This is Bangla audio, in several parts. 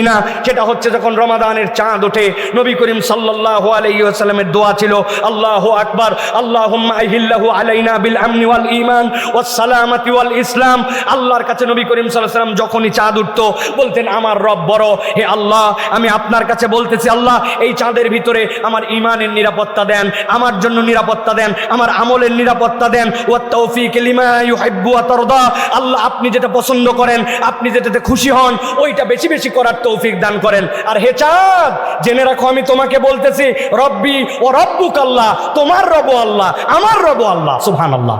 না, সেটা হচ্ছে যখন রমাদানের চাঁদ ওঠে নবী করিম সাল্লাল্লাহু আলাইহি ওয়াসাল্লামের দোয়া ছিল আল্লাহু আকবার আল্লাহুম্মা আহিল্লাহু আলাইনা বিল আমনি ওয়াল ঈমান ওয়াস সালামাতি ওয়াল ইসলাম। আল্লাহর কাছে নবী করিম সাল্লাল্লাহু আলাইহি ওয়াসাল্লাম যখনই চাঁদ উঠতো বলতেন আমার রব বড়, হে আল্লাহ আমি আপনার কাছে বলতেছি আল্লাহ এই চাঁদের ভিতরে আমার ঈমানের নিরাপত্তা দেন, আমার জন্য নিরাপত্তা দেন, আমার আমলের নিরাপত্তা দেন। ওয়াত তাওফীক লিমা ইউহিব্বু ওয়া তারদা, আল্লাহ আপনি যেটা পছন্দ করেন, আপনি যেটাতে খুশি হন ওইটা বেশি বেশি করার তৌফিক দান করেন। আর হে চাঁদ জেনে রাখো আমি তোমাকে বলতেছি রব্বি ও রব্বুক আল্লাহ, তোমার রব আল্লাহ, আমার রব আল্লাহ। সুবহানাল্লাহ।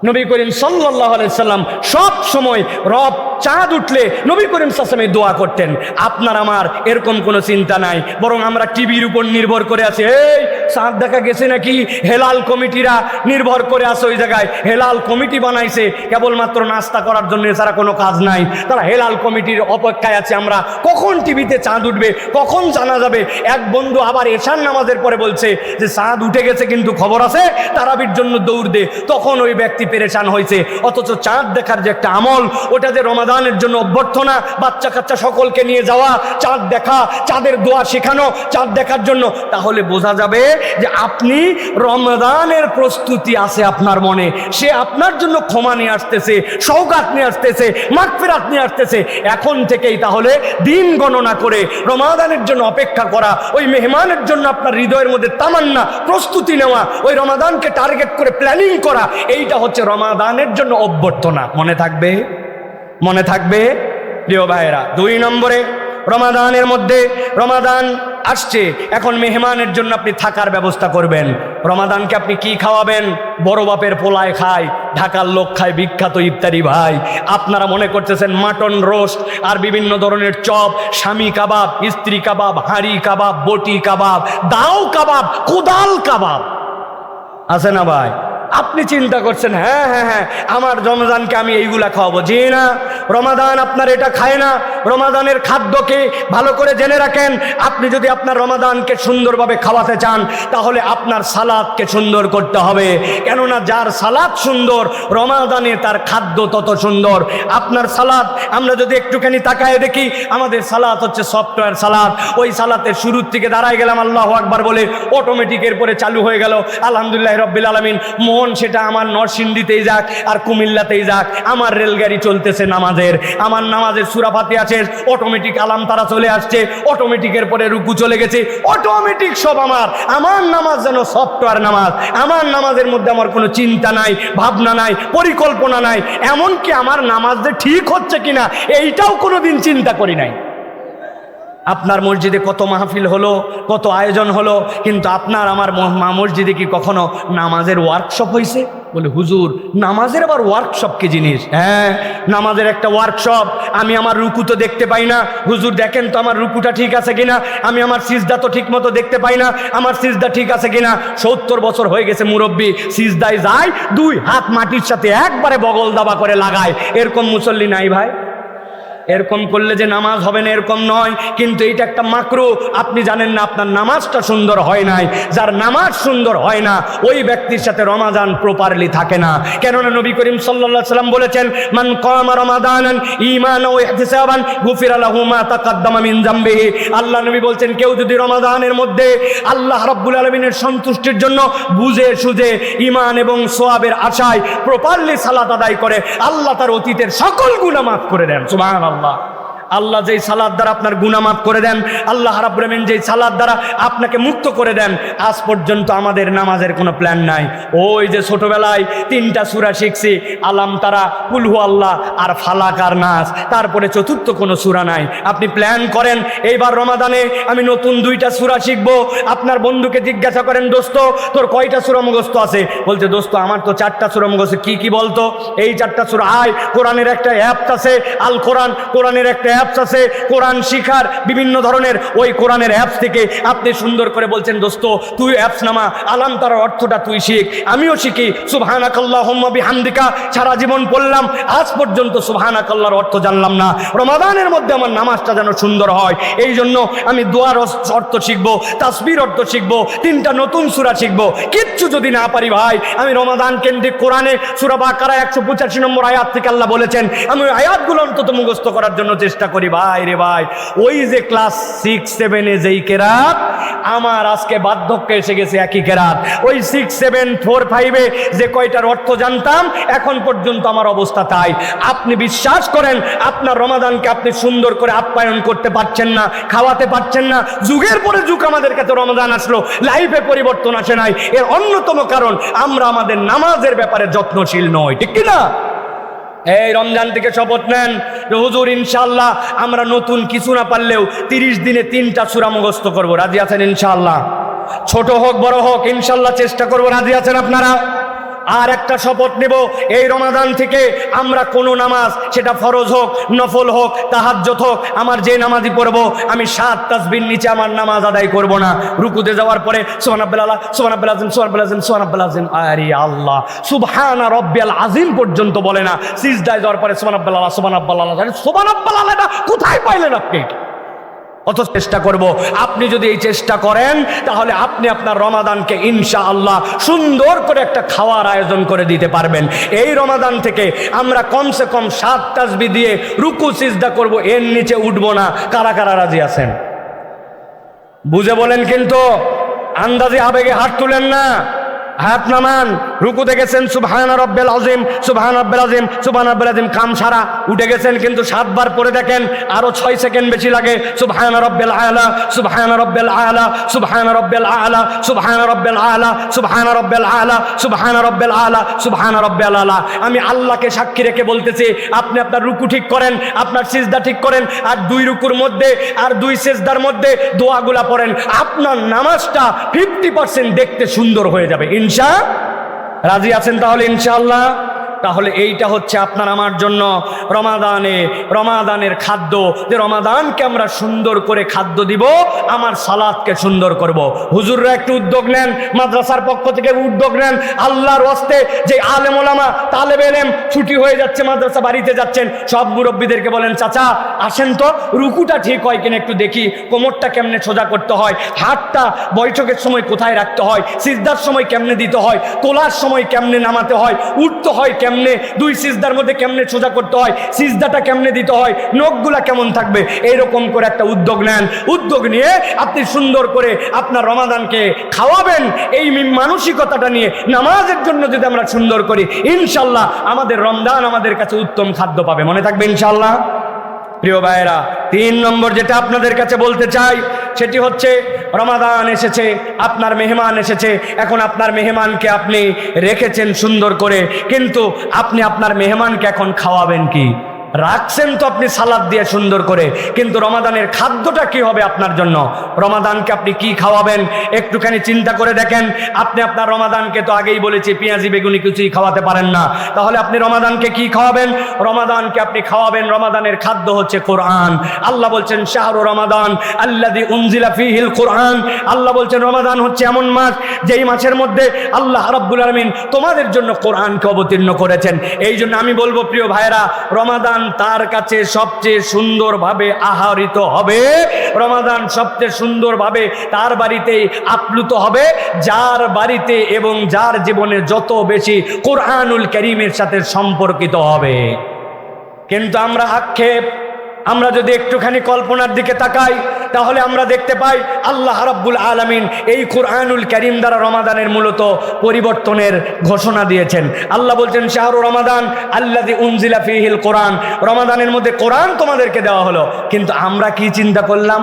নবী করিম সাল্লাল্লাহু আলাইহি সাল্লাম সব সময় রব চাঁদ উঠলে নবী করিম সাল্লাল্লাহু আলাইহি ওয়াসাল্লাম দোয়া করতেন। আপনার আমার এরকম কোনো চিন্তা নাই, বরং আমরা টিভির উপর নির্ভর করে আছি। এই চাঁদ দেখা গেছে নাকি, হেলাল কমিটিরা নির্ভর করে আছে ওই জায়গায়, হেলাল কমিটি বানাইছে কেবলমাত্র নাস্তা করার জন্য, এছাড়া কোনো কাজ নাই। তারা হেলাল কমিটির অপেক্ষায় আছে আমরা কখন টিভিতে চাঁদ উঠবে, কখন জানা যাবে। এক বন্ধু আবার এশার নামাজের পরে বলছে যে চাঁদ উঠে গেছে কিন্তু খবর আছে তারাবির জন্য দৌড় দে, তখন ওই ব্যক্তি পেরেশান হয়েছে। অথচ চাঁদ দেখার যে একটা আমল, ওটা যে রমাদানের জন্য অভ্যর্থনা, বাচ্চা কাচ্চা সকলকে নিয়ে যাওয়া, চাঁদ দেখা, চাঁদের দোয়া শেখানো চাঁদ দেখার জন্য, তাহলে বোঝা যাবে যে আপনি রমাদানের প্রস্তুতি আছে আপনার মনে, সে আপনার জন্য ক্ষমা নিয়ে আসতেছে, সওগাত নিয়ে আসতেছে, মাগফিরাত নিয়ে আসতেছে। এখন থেকেই তাহলে দিন গণনা করে রমাদানের জন্য অপেক্ষা করা, ওই মেহমানের জন্য আপনার হৃদয়ের মধ্যে তামান্না, প্রস্তুতি নেওয়া, ওই রমাদানকে টার্গেট করে প্ল্যানিং করা, এইটা হচ্ছে রমাদানের জন্য অভ্যর্থনা। মনে থাকবে, মনে থাকবে প্রিয় ভাইয়েরা। 2 নম্বরে রমাদানের মধ্যে, রমাদান আসছে, এখন মেহমানের জন্য আপনি থাকার ব্যবস্থা করবেন। রমাদানকে আপনি কি খাওয়াবেন? বড় বাপের পোলায় খায়, ঢাকার লোক খায় বিখ্যাত ইফতারি ভাই। আপনারা মনে করতেছেন মাটন রোস্ট আর বিভিন্ন ধরনের চপ, স্বামী কাবাব, স্ত্রী কাবাব, হাঁড়ি কাবাব, বটি কাবাব, দাও কাবাব, কোদাল কাবাব আছে না ভাই? আপনি চিন্তা করছেন হ্যাঁ হ্যাঁ হ্যাঁ আমার রমজানকে আমি এইগুলা খাওয়াবো। জি না, রমাদান আপনার এটা খায় না। রমাদানের খাদ্যকে ভালো করে জেনে রাখেন। আপনি যদি আপনার রমাদানকে সুন্দরভাবে খাওয়াতে চান তাহলে আপনার সালাদকে সুন্দর করতে হবে, কেননা যার সালাদ সুন্দর রমাদানে তার খাদ্য তত সুন্দর। আপনার সালাদ আমরা যদি একটুখানি তাকায় দেখি, আমাদের সালাদ হচ্ছে সফটওয়্যার সালাদ। ওই সালাতের শুরুর থেকে দাঁড়ায় গেলাম আল্লাহু আকবার বলে, অটোমেটিকের পরে চালু হয়ে গেল আলহামদুলিল্লাহ রাব্বিল আলামিন। মন সেটা আমার নরসিংদীতেই যাক আর কুমিল্লাতেই যাক, আমার রেলগাড়ি চলতেছে নামাজের, আমার নামাজের সূরা ফাতিহা শেষ, অটোমেটিক আলাম তারা চলে আসছে, অটোমেটিকের পরে রুকু চলে গেছে, অটোমেটিক সব আমার নামাজ যেন সফটওয়্যার নামাজ। আমার নামাজের মধ্যে আমার কোনো চিন্তা নাই, ভাবনা নাই, পরিকল্পনা নাই, এমনকি আমার নামাজ যে ঠিক হচ্ছে কিনা এইটাও কোনোদিন চিন্তা করি নাই। আপনার মসজিদে কত মাহফিল হলো, কত আয়োজন হলো, কিন্তু আপনার আমার মসজিদে কি কখনো নামাজের ওয়ার্কশপ হয়েছে? বলে হুজুর নামাজের আবার ওয়ার্কশপ কি জিনিস? হ্যাঁ, নামাজের একটা ওয়ার্কশপ। আমি আমার রুকু তো দেখতে পাই না, হুজুর দেখেন তো আমার রুকুটা ঠিক আছে কিনা। আমি আমার সিজদা তো ঠিক মতো দেখতে পাই না, আমার সিজদা ঠিক আছে কিনা। 70 বছর হয়ে গেছে মুরব্বী, সিজদায় যায় 2 হাত মাটির সাথে একবারে বগল দাবা করে লাগায়, এরকম মুসল্লি নাই ভাই। এরকম করলে যে নামাজ হবে না এরকম নয়, কিন্তু এটা একটা মাকরু। আপনি জানেন না আপনার নামাজটা সুন্দর হয় নাই। যার নামাজ সুন্দর হয় না ওই ব্যক্তির সাথে রমাদান প্রপারলি থাকে না। কেননা নবী করিম সাল্লাল্লাহু আলাইহি সাল্লাম বলেছেন মান কামা রমাদানান ঈমানান ওয়া ইহতিসাবান গুফিরা লাহু মা তাকাদ্দামা মিন যামবিহি। আল্লাহ নবী বলছেন কেউ যদি রমাদানের মধ্যে আল্লাহ রাব্বুল আলামিনের সন্তুষ্টির জন্য বুঝে সুঝে ঈমান এবং সওয়াবের আশায় প্রপারলি সালাত আদায় করে, আল্লাহ তার অতীতের সকল গুনাহ মাফ করে দেন। সুবহানাল্লাহ। আল্লাহ যেই সালাদ দ্বারা আপনার গুনাহ মাফ করে দেন, আল্লাহ রাব্বুল আমিন যেই সালাদ দ্বারা আপনাকে মুক্ত করে দেন। আজ পর্যন্ত আমাদের নামাজের কোনো প্ল্যান নাই। ওই যে ছোটবেলায় 3টা সূরা শিখছি, আলাম তারা, কুল হু আল্লাহ আর ফালাক আর নাস, তারপরে চতুর্থ কোনো সূরা নাই। আপনি প্ল্যান করেন এইবার রমাদানে আমি নতুন 2টা সূরা শিখবো। আপনার বন্ধুকে জিজ্ঞাসা করেন দোস্ত তোর কয়টা সূরা মুখস্থ আছে? বলছে দোস্ত আমার তো 4টা সূরা মুখস্থ। কি কি বলতো? এই 4টা সূরা। কোরআনের একটা অ্যাপ আছে আল কোরআন, কোরআনের একটা অ্যাপস আছে কোরআন শিখার বিভিন্ন ধরনের, ওই কোরআনের অ্যাপস থেকে আপনি সুন্দর করে বলছেন দোস্ত তুই অ্যাপস নামা, আলাম তার অর্থটা তুই শিখ, আমিও শিখি। সুবহানাকাল্লাহুম্মা বিহামদিকা সারা জীবন পড়লাম, আজ পর্যন্ত সুবহানাকাল্লাহর অর্থ জানলাম না। রমাদানের মধ্যে আমার নামাজটা যেন সুন্দর হয়, এই জন্য আমি দোয়ার অর্থ শিখবো, তাসবির অর্থ শিখবো, 3টা নতুন সূরা শিখবো। কিচ্ছু যদি না পারি ভাই, আমি রমাদান কেন্দ্রিক কোরআনে সূরা বাকারা 185 নম্বর আয়াত থেকে আল্লাহ বলেছেন আমি আয়াতগুলো অন্তত মুখস্থ করার জন্য চেষ্টা করি ভাই রে ভাই, ওই যে ক্লাস 6-7 যেই কেরাত, আমার আজকে বার্ধক্যে এসে গেছে একই কেরাত। ওই 6, 7, 4, 5 যে কয়টার অর্থ জানতাম এখন পর্যন্ত আমার অবস্থা তাই। আপনি বিশ্বাস করেন আপনার রমাদানকে আপনি সুন্দর করে আপ্যায়ন করতে পারছেন না, খাওয়াতে পারছেন না। যুগের পরে যুগ আমাদের কাছে রমাদান আসলো, লাইফে পরিবর্তন আসে নাই। এর অন্যতম কারণ আমরা আমাদের নামাজের ব্যাপারে যত্নশীল নই, ঠিক কিনা? এই রমজান থেকে শপথ নেন যে হুজুর ইনশাআল্লাহ আমরা নতুন কিছু না পারলেও 30 দিনে 3টা সূরা মুখস্থ করব। রাজি আছেন ইনশাআল্লাহ? ছোট হোক বড় হোক ইনশাআল্লাহ চেষ্টা করব। রাজি আছেন আপনারা? আর একটা শপথ নেব, এই রমাদান থেকে আমরা কোনো নামাজ, সেটা ফরজ হোক, নফল হোক, তাহাজ্জুদ হোক, আমার যে নামাজই পড়বো আমি 7 তাসবির নিচে আমার নামাজ আদায় করব না। রুকুতে যাওয়ার পরে সুবহানাল্লাহ, সুবহানাল্লাহ, সুবহানাল্লাহ, সুবহানাল্লাহ, আরে আল্লাহ, সুবহানা রাব্বিয়াল আযীম পর্যন্ত বলে না। সিজদায় যাওয়ার পরে সুবহানাল্লাহ, সুবহানাল্লাহ, সুবহানাল্লাহ, এটা কোথায় পাইলেন আপনি? অত চেষ্টা করব। আপনি যদি এই চেষ্টা করেন তাহলে আপনি আপনার রমাদানকে ইনশাআল্লাহ সুন্দর করে একটা খাওয়ার আয়োজন করে দিতে পারবেন। এই রমাদান থেকে আমরা কমসে কম 7 তাসবিহ দিয়ে রুকু সিজদা করব, এর নিচে উঠব না। কারা কারা রাজি আছেন? বুঝে বলেন, কিন্তু আন্দাজে আবেগে হাত তুলেন না। হাত নামান। রুকুতে গেছেন সুবহান রাব্বিল আযীম, সুবহান রাব্বিল আযীম, সুবহান রাব্বিল আযীম, কাম সারা উঠে গেছেন, কিন্তু 7 বার পরে দেখেন আরো 6 সেকেন্ড বেশি লাগে। সুবহান রাব্বিল আলা, সুবহান রাব্বিল আলা, সুবহান রাব্বিল আলা, সুবহান রাব্বিল আলা, সুবহান রাব্বিল আলা, সুবহান রাব্বিল আলা, সুবহান রাব্বিল আলা। আমি আল্লাহকে সাক্ষী রেখে বলতেছি, আপনি আপনার রুকু ঠিক করেন, আপনার সিজদা ঠিক করেন, আর 2 রুকুর মধ্যে আর 2 সিজদার মধ্যে দোয়াগুলা পড়েন। আপনার নামাজটা 50% দেখতে সুন্দর হয়ে যাবে ইনশা। রাজি আছেন তাহলে ইনশাআল্লাহ? তাহলে এইটা হচ্ছে আপনার আমার জন্য রমাদানের খাদ্য, যে রমাদানকে আমরা সুন্দর করে খাদ্য দিব, আমার সালাতকে সুন্দর করব। হুজুররা একটু উদ্যোগ নেন, মাদ্রাসার পক্ষ থেকে উদ্যোগ নেন, আল্লাহর ওয়াস্তে যে আলেম ওলামা তালেবে ইলম ছুটি হয়ে যাচ্ছে, মাদ্রাসা বাড়িতে যাচ্ছেন, সব মুরব্বীদেরকে বলেন চাচা আসেন তো, রুকুটা ঠিক হয় কিনা একটু দেখি, কোমরটা কেমনে সোজা করতে হয়, হাতটা বৈঠকের সময় কোথায় রাখতে হয়, সিজদার সময় কেমনে দিতে হয়, তোলার সময় কেমনে নামাতে হয়, উঠতে হয় কেমনে, 2 সিজদার মধ্যে কেমনে সোজা করতে হয়, সিজদাটা কেমনে দিতে হয়, নখগুলা কেমন থাকবে, এইরকম করে একটা উদ্যোগ নেন। উদ্যোগ নিয়ে আপনি সুন্দর করে আপনার রমাদানকে খাওয়াবেন। এই মানসিকতাটা নিয়ে নামাজের জন্য যদি আমরা সুন্দর করি, ইনশাল্লাহ আমাদের রমজান আমাদের কাছে উত্তম খাদ্য পাবে। মনে থাকবে ইনশাল্লাহ? প্রিয় ভাইয়েরা, 3 নম্বর যেটা আপনাদের কাছে বলতে চাই সেটি হচ্ছে, রমাদান এসেছে, আপনার মেহমান এসেছে, এখন আপনার মেহমানকে আপনি রেখেছেন সুন্দর করে, কিন্তু আপনি আপনার মেহমানকে এখন খাওয়াবেন কি? রাখছেন তো আপনি সালাদ দিয়ে সুন্দর করে, কিন্তু রমাদানের খাদ্যটা কি হবে আপনার জন্য? রমাদানকে আপনি কি খাওয়াবেন একটুখানি চিন্তা করে দেখেন। আপনি আপনার রমাদানকে তো আগেই বলেছি পেঁয়াজি বেগুনি কিছুই খাওয়াতে পারেন না, তাহলে আপনি রমাদানকে কি খাওয়াবেন? রমাদানকে আপনি খাওয়াবেন, রমাদানের খাদ্য হচ্ছে কোরআন। আল্লাহ বলছেন শাহরু রমাদান আল্লাযী উনজিলা ফীহিল কোরআন। আল্লাহ বলছেন রমাদান হচ্ছে এমন মাস যেই মাসের মধ্যে আল্লাহ রাব্বুল আলামিন তোমাদের জন্য কোরআনকে অবতীর্ণ করেছেন। এই জন্য আমি বলবো প্রিয় ভাইরা, রমাদান তার কাছে সবচেয়ে সুন্দরভাবে আহরিত হবে, রমাদান সবচেয়ে সুন্দরভাবে তার বাড়িতে আপ্লুত হবে যার বাড়িতে এবং যার জীবনে যত বেশি কোরআনুল কারীমের সাথে সম্পর্কিত হবে। কিন্তু আমরা যদি একটুখানি কল্পনার দিকে তাকাই তাহলে আমরা দেখতে পাই আল্লাহ রাব্বুল আলামিন এই কোরআনুল কারীম দ্বারা রমাদানের মূলত পরিবর্তনের ঘোষণা দিয়েছেন। আল্লাহ বলছেন শাহরু রমাদান আল্লাযী উনজিলা ফীহিল কোরআন, রমাদানের মধ্যে কোরআন তোমাদেরকে দেওয়া হলো। কিন্তু আমরা কি চিন্তা করলাম?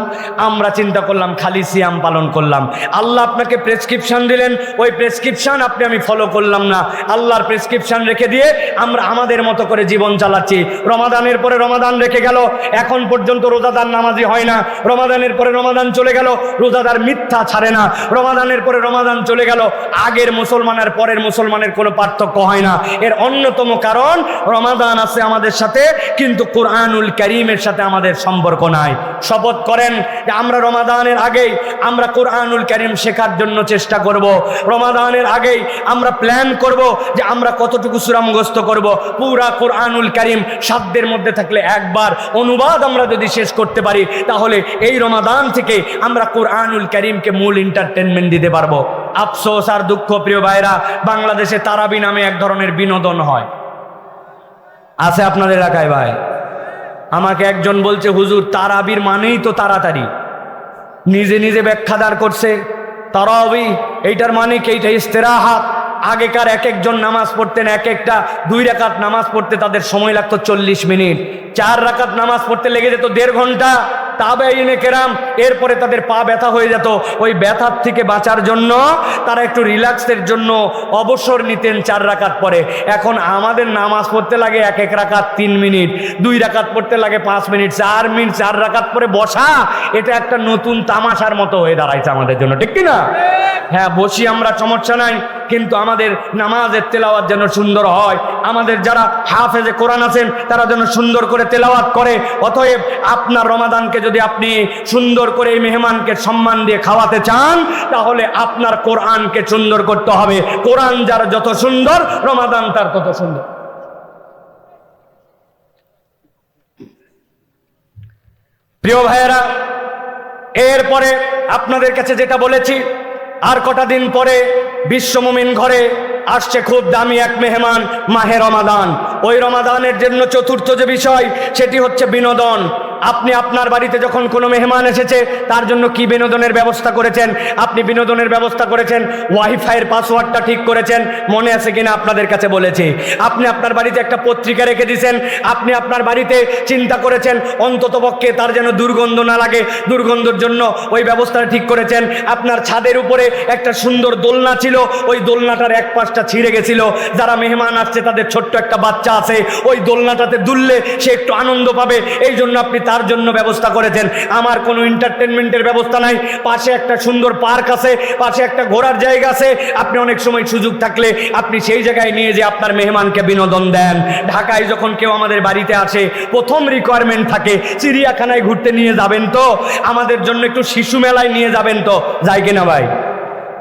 আমরা চিন্তা করলাম খালি সিয়াম পালন করলাম। আল্লাহ আপনাকে প্রেসক্রিপশন দিলেন, ওই প্রেসক্রিপশন আমি ফলো করলাম না, আল্লাহর প্রেসক্রিপশন রেখে দিয়ে আমরা আমাদের মতো করে জীবন চালাচ্ছি। রমাদানের পরে রমাদান রেখে গেল, এখন পর্যন্ত রোজাদার নামাজি হয় না। রমাদানের পরে রমাদান চলে গেল, রোজাদার মিথ্যা ছাড়ে না। রমাদানের পরে রমাদান চলে গেল, আগের মুসলমান আর পরের মুসলমানের কোনো পার্থক্য হয় না। এর অন্যতম কারণ রমাদান আছে আমাদের সাথে, কিন্তু কোরআনুল কারীমের সাথে আমাদের সম্পর্ক নাই। শপথ করেন যে আমরা রমাদানের আগেই আমরা কোরআনুল কারীম শেখার জন্য চেষ্টা করব। রমাদানের আগেই আমরা প্ল্যান করব যে আমরা কতটুকু সূরা মুখস্থ করব। পুরা কোরআনুল কারীম সাধ্যের মধ্যে থাকলে একবার অনুবাদ আমরা যদি শেষ করতে পারি, তাহলে এই রমাদান থেকে আমরা কোরআনুল কারীমকে মূল এন্টারটেনমেন্ট দিতে পারবো। আফসোস আর দুঃখ প্রিয় ভাইরা, বাংলাদেশে তারাবি নামে এক ধরনের বিনোদন হয়, আছে আপনাদের এলাকায় ভাই? আমাকে একজন বলছে, হুজুর তারাবির মানেই তো তাড়াতাড়ি। নিজে নিজে ব্যাখ্যা দাঁড় করছে, তারাবি এইটার মানে কি? এইটা ইস্তেরাহাত। আগেকার এক একজন নামাজ পড়তেন, এক একটা 2 রাকাত নামাজ পড়তে তাদের সময় লাগতো 40 মিনিট, 4 রাকাত নামাজ পড়তে লেগে যেত 1.5 ঘন্টা। তাবেঈনে কেরাম, এরপরে তাদের পা ব্যথা হয়ে যেত। ওই ব্যথার থেকে বাঁচার জন্য তারা একটু রিল্যাক্সের জন্য অবসর নিতেন 4 রাকাত পরে। এখন আমাদের নামাজ পড়তে লাগে এক এক রাকাত 3 মিনিট, 2 রাকাত পড়তে লাগে 5 মিনিট, 4 মিনিট 4 রাকাত পরে বসা, এটা একটা নতুন তামাশার মতো হয়ে দাঁড়াইছে আমাদের জন্য, ঠিক কিনা? হ্যাঁ, বসি আমরা, সমস্যা নাই, কিন্তু আমাদের নামাজের তেলাওয়াত যেন সুন্দর হয়। আমাদের যারা হাফেজে কোরআন আছেন তারা যেন সুন্দর করে তেলাওয়াত করে। অতএব আপনার রমাদানকে যদি আপনি সুন্দর করে এই মেহমানকে সম্মান দিয়ে খাওয়াতে চান, তাহলে আপনার কোরআনকে সুন্দর করতে হবে। কোরআন যার যত সুন্দর, রমাদান তার তত সুন্দর। প্রিয় ভাইয়েরা, এরপরে আপনাদের কাছে যেটা বলেছি, আর কটা দিন পরে বিশ্ব মুমিন ঘরে আসছে খুব দামি এক মেহমান, মাহে রমাদান। ওই রমাদানের জন্য চতুর্থ যে বিষয়, সেটি হচ্ছে বিনোদন। আপনি আপনার বাড়িতে যখন কোনো মেহমান এসেছে, তার জন্য কি বিনোদনের ব্যবস্থা করেছেন? আপনি বিনোদনের ব্যবস্থা করেছেন, ওয়াইফাইয়ের পাসওয়ার্ডটা ঠিক করেছেন, মনে আছে কিনা আপনাদের কাছে বলেছি। আপনি আপনার বাড়িতে একটা পত্রিকা রেখে দিয়েছেন, আপনি আপনার বাড়িতে চিন্তা করেছেন অন্ততপক্ষে তার যেন দুর্গন্ধ না লাগে, দুর্গন্ধের জন্য ওই ব্যবস্থাটা ঠিক করেছেন। আপনার ছাদের উপরে একটা সুন্দর দোলনা ছিল, ওই দোলনাটার এক পাশটা ছিঁড়ে গেছিল। যারা মেহমান আসছে তাদের ছোট্ট একটা বাচ্চা আছে, ওই দোলনাটাতে দুললে সে একটু আনন্দ পাবে, এই জন্য আপনি তার জন্য ব্যবস্থা করেছেন। আমার কোনো এন্টারটেনমেন্টের ব্যবস্থা নাই, পাশে একটা সুন্দর পার্ক আছে, পাশে একটা ঘোরার জায়গা আছে। আপনি অনেক সময় সুযোগ থাকলে আপনি সেই জায়গায় নিয়ে যে আপনার মেহমানকে বিনোদন দেন। ঢাকায় যখন কেউ আমাদের বাড়িতে আসে, প্রথম রিকোয়ারমেন্ট থাকে চিড়িয়াখানায় ঘুরতে নিয়ে যাবেন তো, আমাদের জন্য একটু শিশু মেলায় নিয়ে যাবেন তো, যায় কিনা ভাই?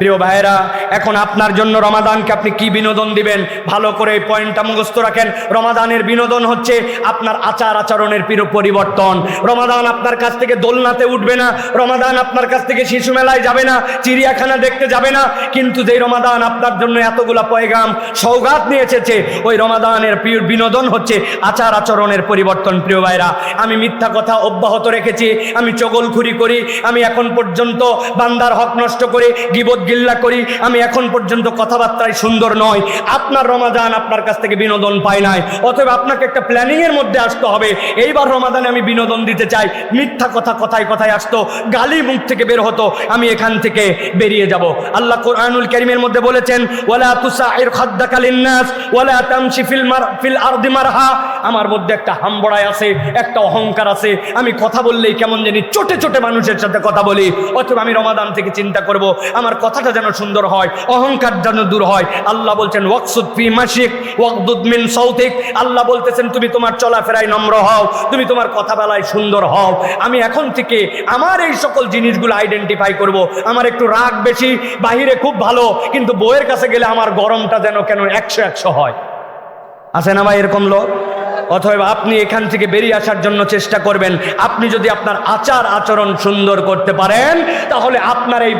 প্রিয় ভাইয়েরা, এখন আপনার জন্য রমাদানকে আপনি কি বিনোদন দিবেন, ভালো করে এই পয়েন্টটা মুখস্থ রাখেন। রমাদানের বিনোদন হচ্ছে আপনার আচার আচরণের পরিবর্তন। রমাদান আপনার কাছ থেকে দোলনাতে উঠবে না, রমাদান আপনার কাছ থেকে শিশু মেলায় যাবে না, চিড়িয়াখানা দেখতে যাবে না, কিন্তু যেই রমাদান আপনার জন্য এতগুলা পয়গাম সওগাত নিয়ে এসেছে, ওই রমাদানের বিনোদন হচ্ছে আচার আচরণের পরিবর্তন। প্রিয় ভাইরা, আমি মিথ্যা কথা অব্যাহত রেখেছি, আমি চগলখুরি করি, আমি এখন পর্যন্ত বান্দার হক নষ্ট করে গীবত গিল্লা করি, আমি এখন পর্যন্ত কথাবার্তায় সুন্দর নয়। আপনার রমাদান আপনার কাছ থেকে বিনোদন পায় নাই, অতএব আপনাকে একটা প্ল্যানিং এর মধ্যে আসতে হবে। এইবার রমাদানে আমি বিনোদন দিতে চাই। মিথ্যা কথা কথায় কথায় আসতো, গালি মুখ থেকে বের হতো, আমি এখান থেকে বেরিয়ে যাব। আল্লাহ কোরআনুল কারীমের মধ্যে বলেছেন, ওয়ালা তুসাইর খাদ্দাকা লিন্নাস ওয়ালা তামশি ফিল আরদি মারহা। আমার মধ্যে একটা হামবড়াই আছে, একটা অহংকার আছে, আমি কথা বললেই কেমন জানি চটে চটে মানুষের সাথে কথা বলি। অথবা আমি রমাদান থেকে চিন্তা করব আমার কথাটা যেন সুন্দর হয়, অহংকার যেন দূর হয়। আল্লাহ বলছেন ওয়াকসুদ ফি মাশিক ওয়াকদুদ মিন সাউতিক। আল্লাহ বলতেছেন তুমি তোমার চলাফেরায় নম্র হও, তুমি তোমার কথা বলায় সুন্দর হও। আমি এখন থেকে আমার এই সকল জিনিসগুলো আইডেন্টিফাই করব। আমার একটু রাগ বেশি, বাহিরে খুব ভালো, কিন্তু বউয়ের কাছে গেলে আমার গরমটা যেন কেন 100 হয়। আছে না ভাই এরকম লোক? অতএব আপনি এখান থেকে বেরিয়ে আসার জন্য চেষ্টা করবেন। আপনি যদি আপনার আচার আচরণ সুন্দর করতে পারেন, তাহলে আপনার এই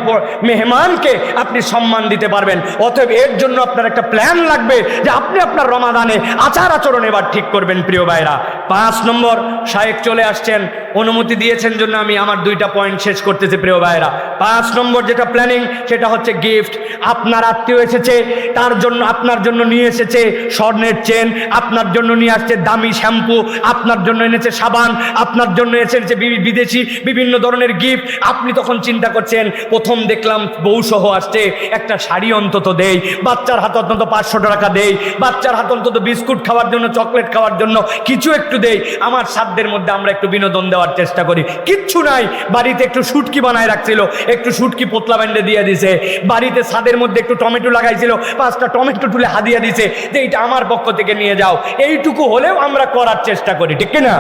মেহমানকে আপনি সম্মান দিতে পারবেন। অতএব এর জন্য আপনার একটা প্ল্যান লাগবে যে আপনি আপনার রমাদানে আচার আচরণ এবার ঠিক করবেন। প্রিয় ভাইরা, 5 নম্বর, শায়েখ চলে আসছেন, অনুমতি দিয়েছেন জন্য আমি আমার 2টা পয়েন্ট শেষ করতেছি। প্রিয় ভাইরা, 5 নম্বর যেটা প্ল্যানিং, সেটা হচ্ছে গিফট। আপনার আত্মীয় এসেছে, তার জন্য আপনার জন্য নিয়ে এসেছে স্বর্ণের চেন, আপনার জন্য নিয়ে আসছে দামি শ্যাম্পু, আপনার জন্য এনেছে সাবান, আপনার জন্য এসেছে বিদেশি বিভিন্ন ধরনের গিফট। আপনি তখন চিন্তা করছেন, প্রথম দেখলাম বউ সহ আসছে, একটা শাড়ি অন্তত দেই, বাচ্চার হাতে অন্তত 500 টাকা দেই, বাচ্চার হাতে অন্তত বিস্কুট খাওয়ার জন্য, চকলেট খাওয়ার জন্য কিছু একটু দেই। আমার সাধ্যের মধ্যে আমরা একটু বিনোদন দেওয়ার চেষ্টা করি। কিচ্ছু নাই, বাড়িতে একটু শুটকি বানায় রাখছিল, একটু শুটকি পোতলা ব্যান্ডে দিয়ে দিছে। বাড়িতে ছাদের মধ্যে একটু টমেটো লাগাইছিল, 5টা টমেটো তুলে হাদিয়া দিছে যে এইটা আমার পক্ষ থেকে নিয়ে যাও। এইটুকু হলেও আমরা করার চেষ্টা করি, ঠিক কিনা?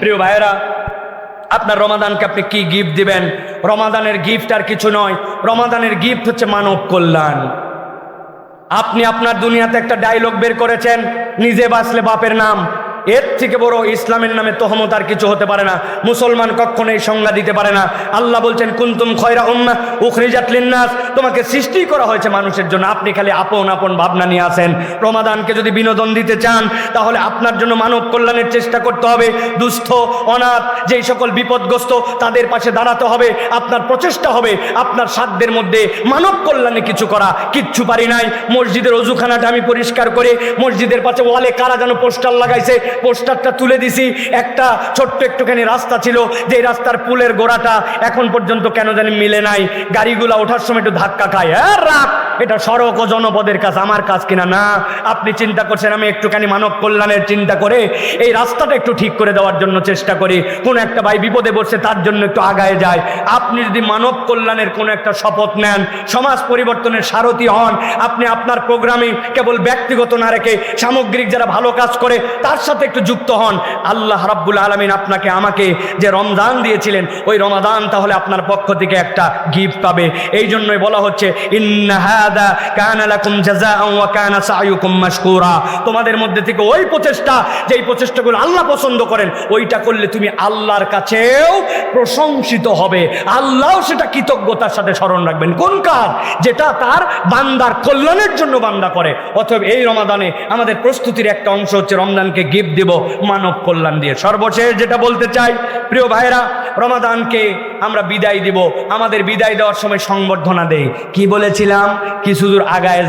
প্রিয় ভাইয়েরা, আপনার রমাদানকে আপনি কি গিফট দিবেন? রমাদানের গিফট আর কিছু নয়, রমাদানের গিফট হচ্ছে মানব কল্যাণ। আপনি আপনার দুনিয়াতে একটা ডায়লগ বের করেছেন, নিজে বাঁচলে বাপের নাম। এর থেকে বড় ইসলামের নামে তহমত আর কিছু হতে পারে না। মুসলমান কখনোই সংজ্ঞা দিতে পারে না। আল্লাহ বলছেন কুনতুম খয়রা উম্মাহ উখরিজাত লিন্নাস, তোমাকে সৃষ্টি করা হয়েছে মানুষের জন্য, আপনি খালি আপন আপন ভাবনা নিয়ে আসেন। রমাদানকে যদি বিনোদন দিতে চান তাহলে আপনার জন্য মানব কল্যাণের চেষ্টা করতে হবে। দুস্থ অনাথ যেই সকল বিপদগ্রস্ত তাদের পাশে দাঁড়াতে হবে। আপনার প্রচেষ্টা হবে আপনার সাধ্যের মধ্যে মানব কল্যাণে কিছু করা। কিচ্ছু পারি নাই, মসজিদের অজুখানাটা আমি পরিষ্কার করে মসজিদের পাশে ওয়ালে কারা যেন পোস্টার লাগাইছে, পোস্টারটা তুলে দিছি। একটা ছোট্ট একটুখানি রাস্তা ছিল, যে রাস্তার পুলের গোড়াটা এখন পর্যন্ত কেন জানি মিলে নাই, গাড়িগুলা ওঠার সময় একটু ধাক্কা খায়। হ্যাঁ রাখ, এটা সড়ক ও জনপদের কাজ, আমার কাজ কিনা না। আপনি চিন্তা করছেন আমি একটুখানি মানব কল্যাণের চিন্তা করে এই রাস্তাটা একটু ঠিক করে দেওয়ার জন্য চেষ্টা করি, কোন একটা ভাই বিপদে বসে তার জন্য একটু আগায় যায়। আপনি যদি মানব কল্যাণের কোনো একটা শপথ নেন, সমাজ পরিবর্তনের সারথি হন, আপনি আপনার প্রোগ্রামে কেবল ব্যক্তিগত না রেখে সামগ্রিক যারা ভালো কাজ করে তার সাথে একটু যুক্ত হন, আল্লাহ রাব্বুল আলামিন আপনাকে আমাকে যে রমজান দিয়েছিলেন ওই রমাদান তাহলে আপনার পক্ষ থেকে একটা গিফট পাবে। এই জন্যই বলা হচ্ছে ইন্না হাদা কানা লাকুম জাযাআন ওয়া কানা সা'য়ুকুম মাশকুরা। তোমাদের মধ্যে থেকে ওই প্রচেষ্টা, যেই প্রচেষ্টাগুলো আল্লাহ পছন্দ করেন, ওইটা করলে তুমি আল্লাহর কাছেও প্রশংসিত হবে, আল্লাহও সেটা কৃতজ্ঞতার সাথে স্মরণ রাখবেন। কোন কাজ? যেটা তার বান্দার কল্যাণের জন্য বান্দা করে। অতএব এই রমাদানে আমাদের প্রস্তুতির একটা অংশ হচ্ছে রমজানকে গিফট দিব মানব কল্যাণ দিয়ে। সর্বশেষ যেটা বলতে চাই প্রিয় ভাইরা, রমাদানকে আমরা বিদায় দিব, আমাদের বিদায় দেওয়ার সময় সংবর্ধনা দেই। কি বলেছিলাম? কিছু দূর আগায়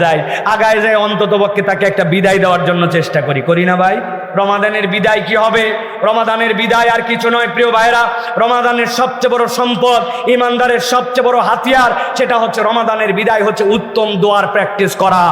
যায় অন্ততপক্ষে তাকে একটা বিদায় দেওয়ার জন্য চেষ্টা করি না ভাই? রমাদানের বিদায় কি হবে? রমাদানের বিদায় আর কিছু নয় প্রিয় ভাইরা, রমাদানের সবচেয়ে বড় সম্পদ, ইমানদারের সবচেয়ে বড় হাতিয়ার, সেটা হচ্ছে রমাদানের বিদায় হচ্ছে উত্তম দোয়ার প্র্যাকটিস করা।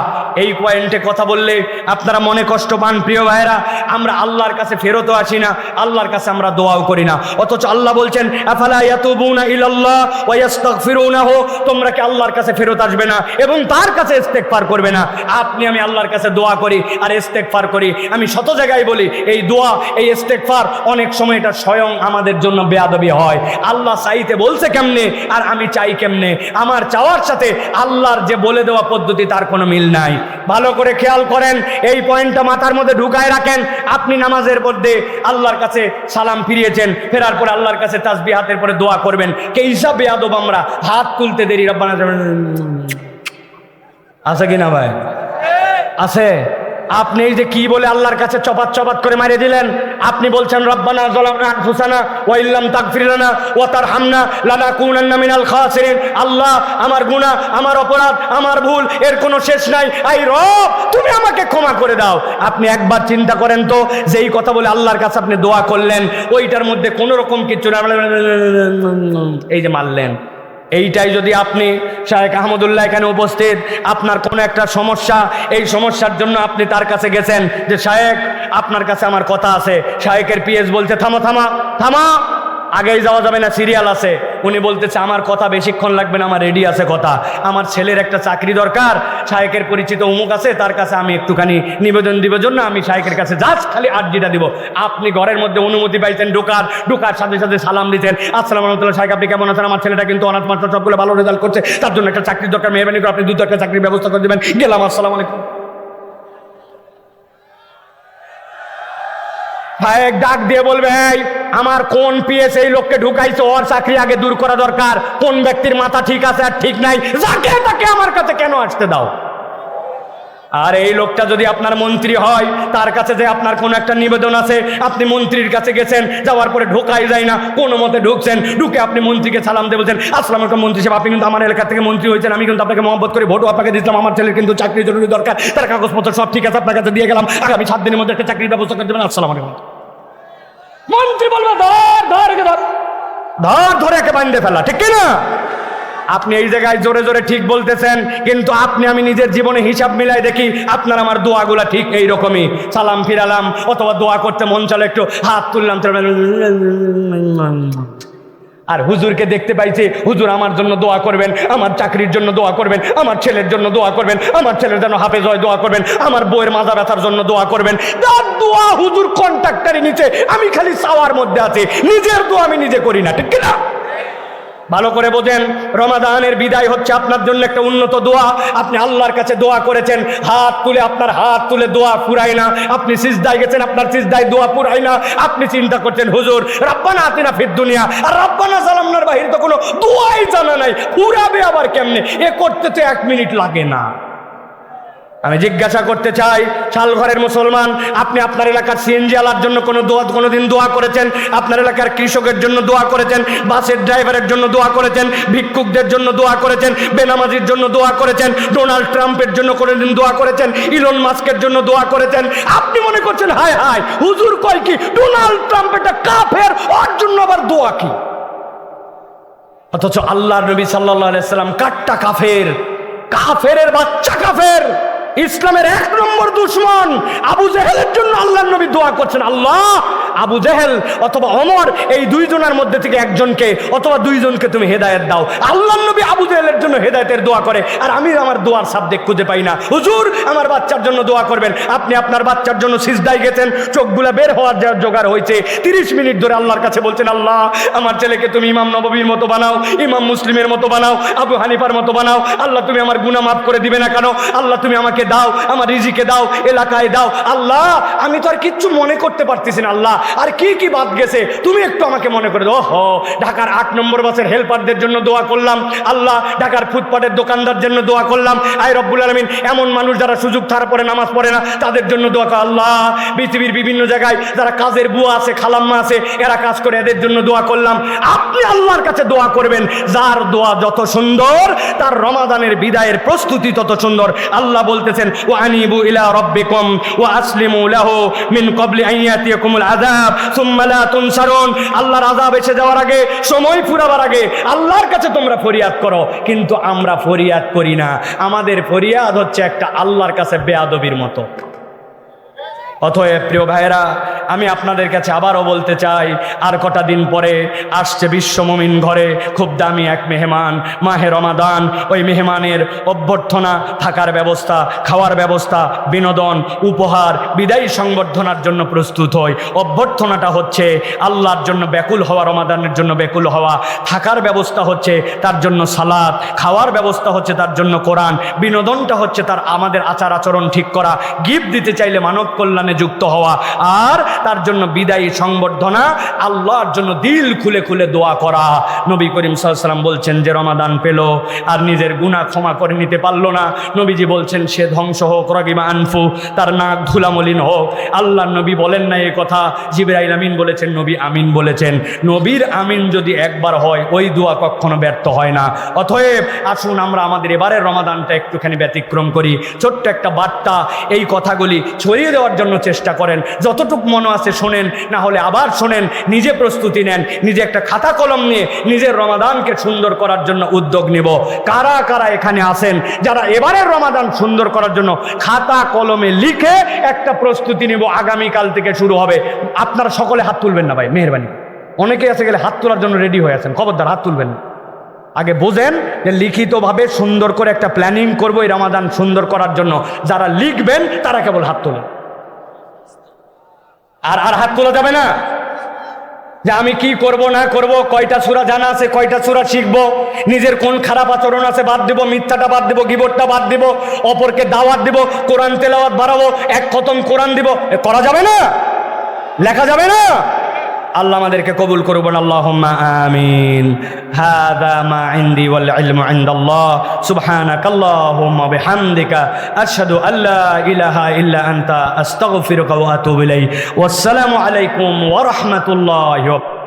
এই পয়েন্টে কথা বললে আপনারা মনে কষ্ট পান প্রিয় ভাইরা, আমরা আল্লাহর কাছে ফেরতও আসি না, আল্লাহর কাছে আমরা দোয়াও করি না। অথচ আল্লাহ বলছেন আফালা ইয়াতুবুনা ইলাল্লাহ ওয়া ইস্তাগফিরুনাহু, তোমরা কি আল্লাহর কাছে ফেরত আসবে না এবং তার কাছে ইস্তেগফার করবে না? আপনি আমি আল্লাহর কাছে দোয়া করি আর ইস্তেগফার করি, আমি শত জায়গায় বলি এই দোয়া এই ইস্তেগফার অনেক সময় এটা স্বয়ং আমাদের জন্য বেয়াদবি হয়। আল্লাহ চাইতে বলছে কেমনে আর আমি চাই কেমনে, আমার চাওয়ার সাথে আল্লাহর যে বলে দেওয়া পদ্ধতি তার কোনো মিল নাই। ভালো করে খেয়াল করেন, এই পয়েন্টটা মাথার মধ্যে ঢুকায় রাখেন। আপনি নামাজের মধ্যে আল্লাহর কাছে সালাম ফিরিয়েছেন, ফেরার পরে আল্লাহর কাছে তাসবিহ হাতের পরে দোয়া করবেন। কে হিসাব বেয়াদব আমরা, হাত তুলতে দেরি রব্বানা আছে কিনা ভাই? আছে। আপনি এই যে কি বলে আল্লাহর কাছে চপাত করে মারিয়ে দিলেন, আপনি বলছেন রব্বানা যালামনা আনফুসানা ওয়া ইল্লাম তাগফির লানা ওয়া তারহামনা লানাকুনান্না মিনাল খাসিরিন। আল্লাহ আমার গুনাহ, আমার অপরাধ, আমার ভুল এর কোনো শেষ নাই, আই রব তুমি আমাকে ক্ষমা করে দাও। আপনি একবার চিন্তা করেন তো, যেই কথা বলে আল্লাহর কাছে আপনি দোয়া করলেন ওইটার মধ্যে কোনো রকম কিছু না, এই যে মারলেন। এইটাই যদি আপনি শায়েখ আহমদুল্লাহ এখানে উপস্থিত, আপনার কোনো একটা সমস্যা, এই সমস্যার জন্য আপনি তার কাছে গেছেন যে শায়েখ আপনার কাছে আমার কথা আছে, শায়েখের পিএস বলছে থামা আগেই যাওয়া যাবে না, সিরিয়াল আছে। উনি বলতেছে আমার কথা বেশিক্ষণ লাগবে না, আমার রেডি আছে কথা, আমার ছেলের একটা চাকরি দরকার, শায়েখের পরিচিত অমুক আছে, তার কাছে আমি একটুখানি নিবেদন দিব জন্য আমি শায়েখের কাছে জাস্ট খালি আর্জিটা দিব। আপনি ঘরের মধ্যে অনুমতি পাইছেন ঢোকার সাথে সাথে সালাম দিতেন, আসসালামু আলাইকুম শায়েখ আপনি কেমন আছেন, আমার ছেলেটা কিন্তু অনাথ মাস্টার সবগুলো ভালো রেজাল্ট করছে, তার জন্য একটা চাকরির দরকার, মেহরবানি করে আপনি দ্রুত একটা চাকরির ব্যবস্থা করে দেবেন, গেলাম আসসালামু আলাইকুম। শায়েখ ডাক দিয়ে বলবে এই আমার কোন পিএস এই লোককে ঢুকাইছে, ওর চাকরি আগে দূর করা দরকার, কোন ব্যক্তির মাথা ঠিক আছে আর ঠিক নাই, যাকে তাকে আমার কাছে কেন আসতে দাও। আর এই লোকটা যদি আপনার মন্ত্রী হয়, তার কাছে যে আপনার কোনো একটা নিবেদন আছে, আপনি মন্ত্রীর কাছে গেছেন, যাওয়ার পরে ঢোকাই যায় না, কোনো মতে ঢুকছেন, ঢুকে আপনি মন্ত্রীকে সালাম দিয়ে বলছেন আসসালামু আলাইকুম মন্ত্রী সাহেব, আপনি কিন্তু আমার এলাকা থেকে মন্ত্রী হয়েছেন, আমি কিন্তু আপনাকে মহব্বত করে ভোটও আপনাকে দিয়েছিলাম, আমার ছেলের কিন্তু চাকরির জরুরি দরকার, তার কাগজপত্র সব ঠিক আছে আপনার কাছে দিয়ে গেলাম, আগামী 7 দিনের মধ্যে একটা চাকরির ব্যবস্থা করে দেবেন, আসসালামু আলাইকুম। মন্ত্রী বলবে ধরে একে বান্ধে ফেলা, ঠিক কিনা? আপনি এই জায়গায় জোরে জোরে ঠিক বলতেছেন, কিন্তু আপনি আমি নিজের জীবনে হিসাব মিলাই দেখি আপনার আমার দোয়াগুলা ঠিক এইরকমই, সালাম ফিরালাম অথবা দোয়া করতে মন চলে একটু হাত তুললাম, আর হুজুরকে দেখতে পাইছি হুজুর আমার জন্য দোয়া করবেন, আমার চাকরির জন্য দোয়া করবেন, আমার ছেলের জন্য দোয়া করবেন, আমার ছেলের জন্য হাফেজ হয় দোয়া করবেন, আমার বউয়ের মাজা ব্যথার জন্য দোয়া করবেন। তার দোয়া হুজুর কন্ট্রাক্টারি নিচে, আমি খালি চাওয়ার মধ্যে আছি, নিজের দোয়া আমি নিজে করি না, ঠিক কিনা? ভালো করে বোঝেন, রমাদানের বিদায় হচ্ছে আপনার জন্য একটা উন্নত দোয়া। আপনি আল্লাহর কাছে দোয়া করেছেন, হাত তুলে, আপনার হাত তুলে দোয়া ফুরায় না। আপনি সিজদায় গেছেন, আপনার সিজদায় দোয়া ফুরায় না। আপনি চিন্তা করছেন হুজুর রাব্বানা আতিনা ফিদ দুনিয়া আর রাব্বানা যালামনার বাহিরে তো কোনো দোয়াই জানা নাই, ফুরাবে আবার কেমনে? এ করতে তো 1 মিনিট লাগে না। আমি জিজ্ঞাসা করতে চাই, শালঘরের মুসলমান, আপনি আপনার এলাকার সিএনজি আলার জন্য কোনোদিন দোয়া করেছেন? আপনার এলাকার কৃষকের জন্য দোয়া করেছেন? বাসের ড্রাইভারের জন্য দোয়া করেছেন? ভিক্ষুকদের জন্য দোয়া করেছেন? বেনামাজির জন্য দোয়া করেছেন? ডোনাল্ড ট্রাম্পের জন্য কোনোদিন দোয়া করেছেন? ইলন মাস্কের জন্য দোয়া করেছেন? আপনি মনে করছেন হায় হায় হুজুর কয় কি, ডোনাল্ড ট্রাম্প এটা কাফের, ওর জন্য আবার দোয়া কি? অথচ আল্লাহর নবী সাল্লাল্লাহু আলাইহি সাল্লাম কাট্টা কাফের, কাফেরের বাচ্চা কাফের, ইসলামের 1 নম্বর দুশমন আবু জেহেলের জন্য আল্লাহর নবী দোয়া করছেন, আল্লাহ আবু জেহেল অথবা ওমর এই 2 জনের মধ্যে থেকে একজনকে অথবা 2 জনকে তুমি হেদায়েত দাও। আল্লাহর নবী আবু জেহেলের জন্য হেদায়েতের দোয়া করে, আর আমি আমার দোয়ার সাবজেক্ট খুঁজে পাই না। হুজুর আমার বাচ্চার জন্য দোয়া করবেন। আপনি আপনার বাচ্চার জন্য সিজদায় গেছেন, চোখগুলা বের হওয়ার জোগাড় হয়েছে, 30 মিনিট ধরে আল্লাহর কাছে বলছেন, আল্লাহ আমার ছেলেকে তুমি ইমাম নববীর মতো বানাও, ইমাম মুসলিমের মতো বানাও, আবু হানিফার মতো বানাও। আল্লাহ তুমি আমার গুনাহ মাফ করে দিবে না কেন? আল্লাহ তুমি আমাকে দাও, আমার রিজিকে দাও, এলাকায় দাও। আল্লাহ আমি তো আর কিচ্ছু মনে করতে পারতেছি না, আল্লাহ আর কি কি বাদ গেছে তুমি একটু আমাকে মনে করে দাও। ওহো, ঢাকার 8 নম্বর বাসের হেল্পারদের জন্য দোয়া করলাম, আল্লাহ ঢাকার ফুটপাতের দোকানদার জন্য দোয়া করলাম, আয় রব্বুল আলামিন এমন মানুষ যারা সুযোগ ছাড়া পড়ে নামাজ পড়ে না তাদের জন্য দোয়া কর। আল্লাহ পৃথিবীর বিভিন্ন জায়গায় যারা কাজের বুয়া আছে, খালাম্মা আছে, এরা কাজ করে, এদের জন্য দোয়া করলাম। আপনি আল্লাহর কাছে দোয়া করবেন, যার দোয়া যত সুন্দর তার রমাদানের বিদায়ের প্রস্তুতি তত সুন্দর। আল্লাহ বলতেছেন ওয়ানিবু ইলা রাব্বিকুম ওয়া আসলিমু লাহু মিন ক্বাবলি আন ইয়াতিয়াকুমুল আযাব সুম্মা লা তুনসারুন। আল্লাহর আযাব এসে যাওয়ার আগে, সময় ফুরাবার আগে আল্লাহর কাছে তোমরা ফরিয়াদ করো। কিন্তু আমরা ফরিয়াদ করি না, আমাদের ফরিয়াদ হচ্ছে একটা আল্লাহর কাছে বেয়াদবির মতো। অতএব প্রিয় ভাইয়েরা, আমি আপনাদের কাছে আবারও বলতে চাই, আর কটা দিন পরে আসছে বিশ্ব মুমিন ঘরে খুব দামি এক মেহমান, মাহে রমাদান। ওই মেহমানের অভ্যর্থনা, থাকার ব্যবস্থা, খাওয়ার ব্যবস্থা, বিনোদন, উপহার, বিদায়ী সংবর্ধনার জন্য প্রস্তুত হই। অভ্যর্থনাটা হচ্ছে আল্লাহর জন্য ব্যাকুল হওয়া, রমাদানের জন্য ব্যাকুল হওয়া। থাকার ব্যবস্থা হচ্ছে তার জন্য সালাত, খাওয়ার ব্যবস্থা হচ্ছে তার জন্য কোরআন, বিনোদনটা হচ্ছে তার আমাদের আচার আচরণ ঠিক করা, গিফট দিতে চাইলে মানব কল্যাণে যুক্ত হওয়া, আর তার জন্য বিদায়ী সংবর্ধনা, আল্লাহর জন্য দিল খুলে খুলে দোয়া করা। নবী করিম সাল্লাল্লাহু আলাইহি ওয়াসাল্লাম বলছেন যে রমাদান পেল আর নিজের গুনাহ ক্ষমা করে নিতে পারলো না, নবীজি বলছেন সে ধ্বংস হোক, রাগিমা আনফু, তার নাক ধুলামলিন হোক। আল্লাহর নবী বলেন না এই কথা, জিবরাইল আমিন বলেছেন, নবী আমিন বলেছেন। নবীর আমিন যদি একবার হয়, ওই দোয়া কখনো ব্যর্থ হয় না। অতএব আসুন আমরা আমাদের এবারের রমাদানটা একটুখানি ব্যতিক্রম করি। ছোট্ট একটা বার্তা, এই কথাগুলি ছড়িয়ে দেওয়ার জন্য চেষ্টা করেন, যতটুকু মনে আছে শোনেন, না হলে আবার শোনেন, নিজে প্রস্তুতি নেন, নিজে একটা খাতা কলম নিয়ে নিজের রমাদানকে সুন্দর করার জন্য উদ্যোগ নেব। কারা কারা এখানে আছেন যারা এবারের রমাদান সুন্দর করার জন্য খাতা কলমে লিখে একটা প্রস্তুতি নেব? আগামীকাল থেকে শুরু হবে। আপনারা সকলে হাত তুলবেন না ভাই, মেহেরবানি। অনেকেই আছে গেলে হাত তোলার জন্য রেডি হয়ে আছেন, খবরদার হাত তুলবেন না। আগে বোঝেন যে লিখিতভাবে সুন্দর করে একটা প্ল্যানিং করবো এই রমাদান সুন্দর করার জন্য। যারা লিখবেন তারা কেবল হাত তোলেন, আর হাত তোলা যাবে না যে আমি কি করব না করব, কয়টা সূরা জানা আছে, কয়টা সূরা শিখবো, নিজের কোন খারাপ আচরণ আছে বাদ দিব, মিথ্যাটা বাদ দিব, গীবতটা বাদ দিব, অপরকে দাওয়াত দিব, কোরআন তেলাওয়াত বাড়াবো, এক খতম কোরআন দিব। করা যাবে না, লেখা যাবে না। আল্লাহ আমাদেরকে কবুল করবেন, আল্লাহুম্মা আমিন। হাযা মা ইনদি ওয়াল ইলমু ইনদাল্লাহ, সুবহানাকাল্লাহুম্মা বিহামদিকা আশহাদু আল্লা ইলাহা ইল্লা আনতা আস্তাগফিরুকা ওয়া আতুবু ইলাইক। ওয়াসসালামু আলাইকুম ওয়া রাহমাতুল্লাহি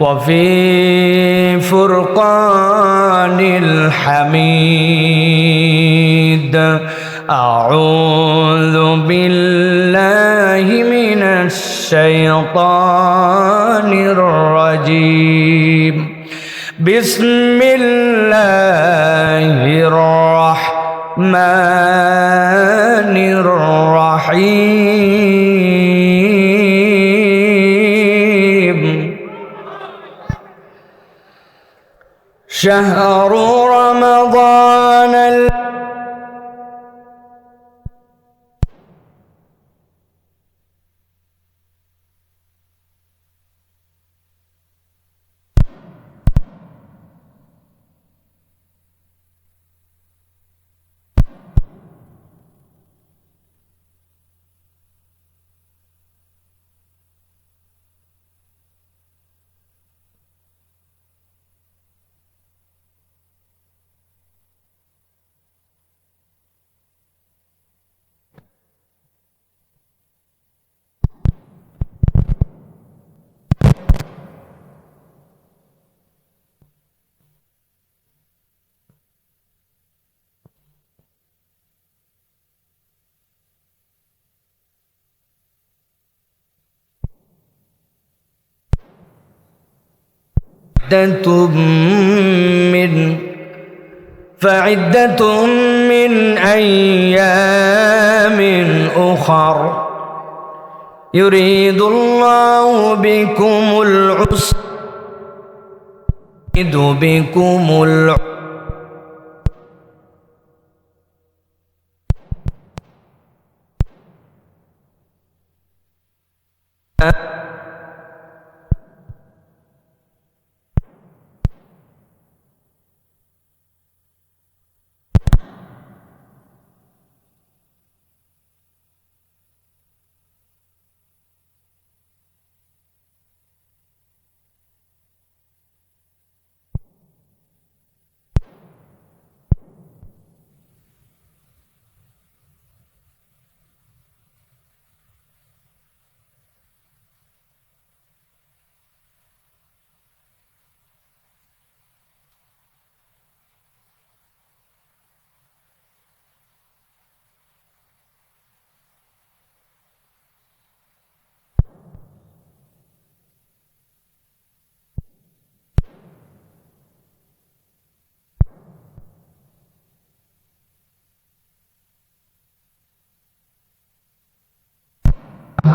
وفي فرقان الحميد أعوذ بالله من الشيطان الرجيم بسم الله الرحمن الرحيم شهر رمضان فعدة من أيام أخر يريد الله بكم العسر يريد بكم العسر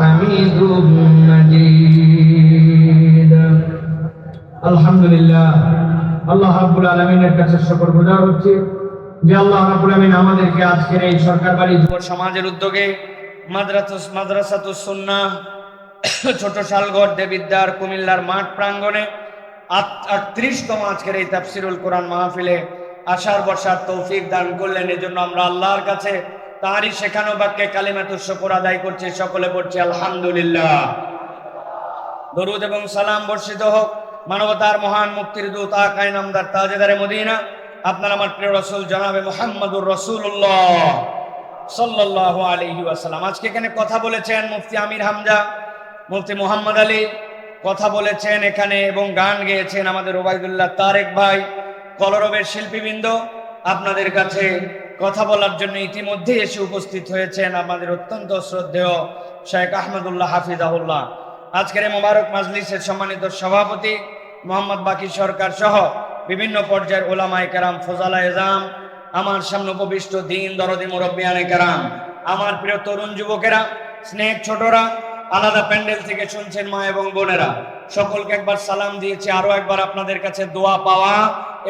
حميد مجيد الحمد لله আল্লাহ রাব্বুল আলামিনের কাছে শুকরগুজার হচ্ছি যে আল্লাহ রাব্বুল আলামিন আমাদেরকে আজকের এই সরকারবাড়ি যুব সমাজের উদ্যোগে মাদ্রাসাতুস সুন্নাহ ছোট শালগড় দেবিদ্বার কুমিল্লার মাঠ প্রাঙ্গণে 38তম আজকের এই তাফসীরুল কোরআন মাহফিলে আশার বসার তৌফিক দান করলেন। এজন্য আমরা আল্লাহর কাছে তারই শেখানো বাক্যে কালিমাতুশ শুকর আদায় করছি, সকলে পড়ছি আলহামদুলিল্লাহ। দরুদ এবং সালাম বর্ষিত হোক মানবতার মহান মুক্তির দূত আকা ইনামদার তাজেদারে মদিনা আপনার আমার প্রিয় রাসূল জনাবে মুহাম্মদুর রাসূলুল্লাহ সাল্লাল্লাহু আলাইহি ওয়াসাল্লাম। আজকে এখানে কথা বলেছেন মুফতি আমির হামজা, মুফতি মুহাম্মদ আলী কথা বলেছেন এখানে এবং গান গেয়েছেন আমাদের ওবায়দুল্লাহ তারেক ভাই, কলরবের শিল্পীবৃন্দ। আপনাদের কাছে কথা বলার জন্য ইতিমধ্যে এসে উপস্থিত হয়েছেন আমাদের অত্যন্ত শ্রদ্ধেয় শেখ আহমদুল্লাহ হাফিজাহুল্লাহ। আজকের মোবারক মাজলিসের সম্মানিত সভাপতি মোহাম্মদ বাকি সরকার সহ বিভিন্ন পর্যায়ের ওলামায়ে কেরাম, ফজলা এজাম, আমার সামনে উপবিষ্ট দিন দরদি মুরব্বিয়ানে কেরাম, আমার প্রিয় তরুণ যুবকেরা, স্নেহ ছোটরা, আলাদা প্যান্ডেল থেকে শুনছেন মা এবং বোনেরা, সকলকে একবার সালাম দিয়েছি। আরো একবার আপনাদের কাছে দোয়া পাওয়া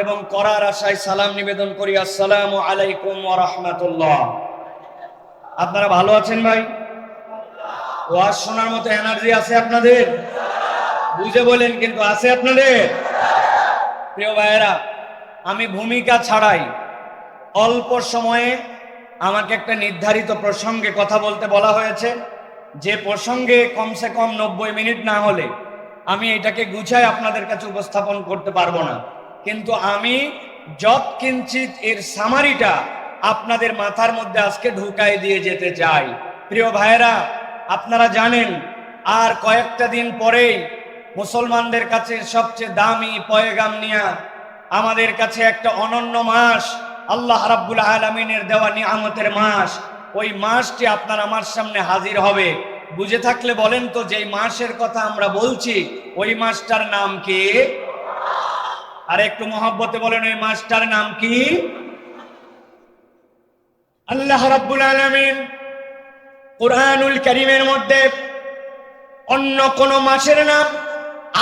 এবং করার আশায় সালাম নিবেদন করি, আসসালামু আলাইকুম ওয়া রাহমাতুল্লাহ। আপনারা ভালো আছেন ভাই? ওয়াজ শোনার মতো এনার্জি আছে আপনাদের? বুঝে বলেন কিন্তু আছে আপনাদের? প্রিয় ভাইয়েরা, আমি ভূমিকা ছাড়াই অল্প সময়ে আমাকে একটা নির্ধারিত প্রসঙ্গে কথা বলতে বলা হয়েছে, যে প্রসঙ্গে কমসে কম 90 মিনিট না হলে আমি এটাকে গুছায় আপনাদের কাছে উপস্থাপন করতে পারবো না। কিন্তু আমি যৎকিঞ্চিত এর সামারিটা আপনাদের মাথার মধ্যে আজকে ঢুকাই দিয়ে যেতে চাই। প্রিয় ভাইয়েরা, আপনারা জানেন আর কয়েকটা দিন পরেই মুসলমানদের কাছে সবচেয়ে দামি পয়গাম নিয়া আমাদের কাছে একটা অনন্য মাস, আল্লাহ রাব্বুল আলামিনের দেওয়া নিয়ামতের মাস, ওই মাসটি আপনার আমার সামনে হাজির হবে। বুঝে থাকলে বলেন তো, যেই মাসের কথা আমরা বলছি ওই মাসটার নাম কি? আর একটু মহব্বতে বলেন, ওই মাসটার নাম কি? আল্লাহ রাব্বুল আলামিন কুরআনুল কারীমের মধ্যে অন্য কোন মাসের নাম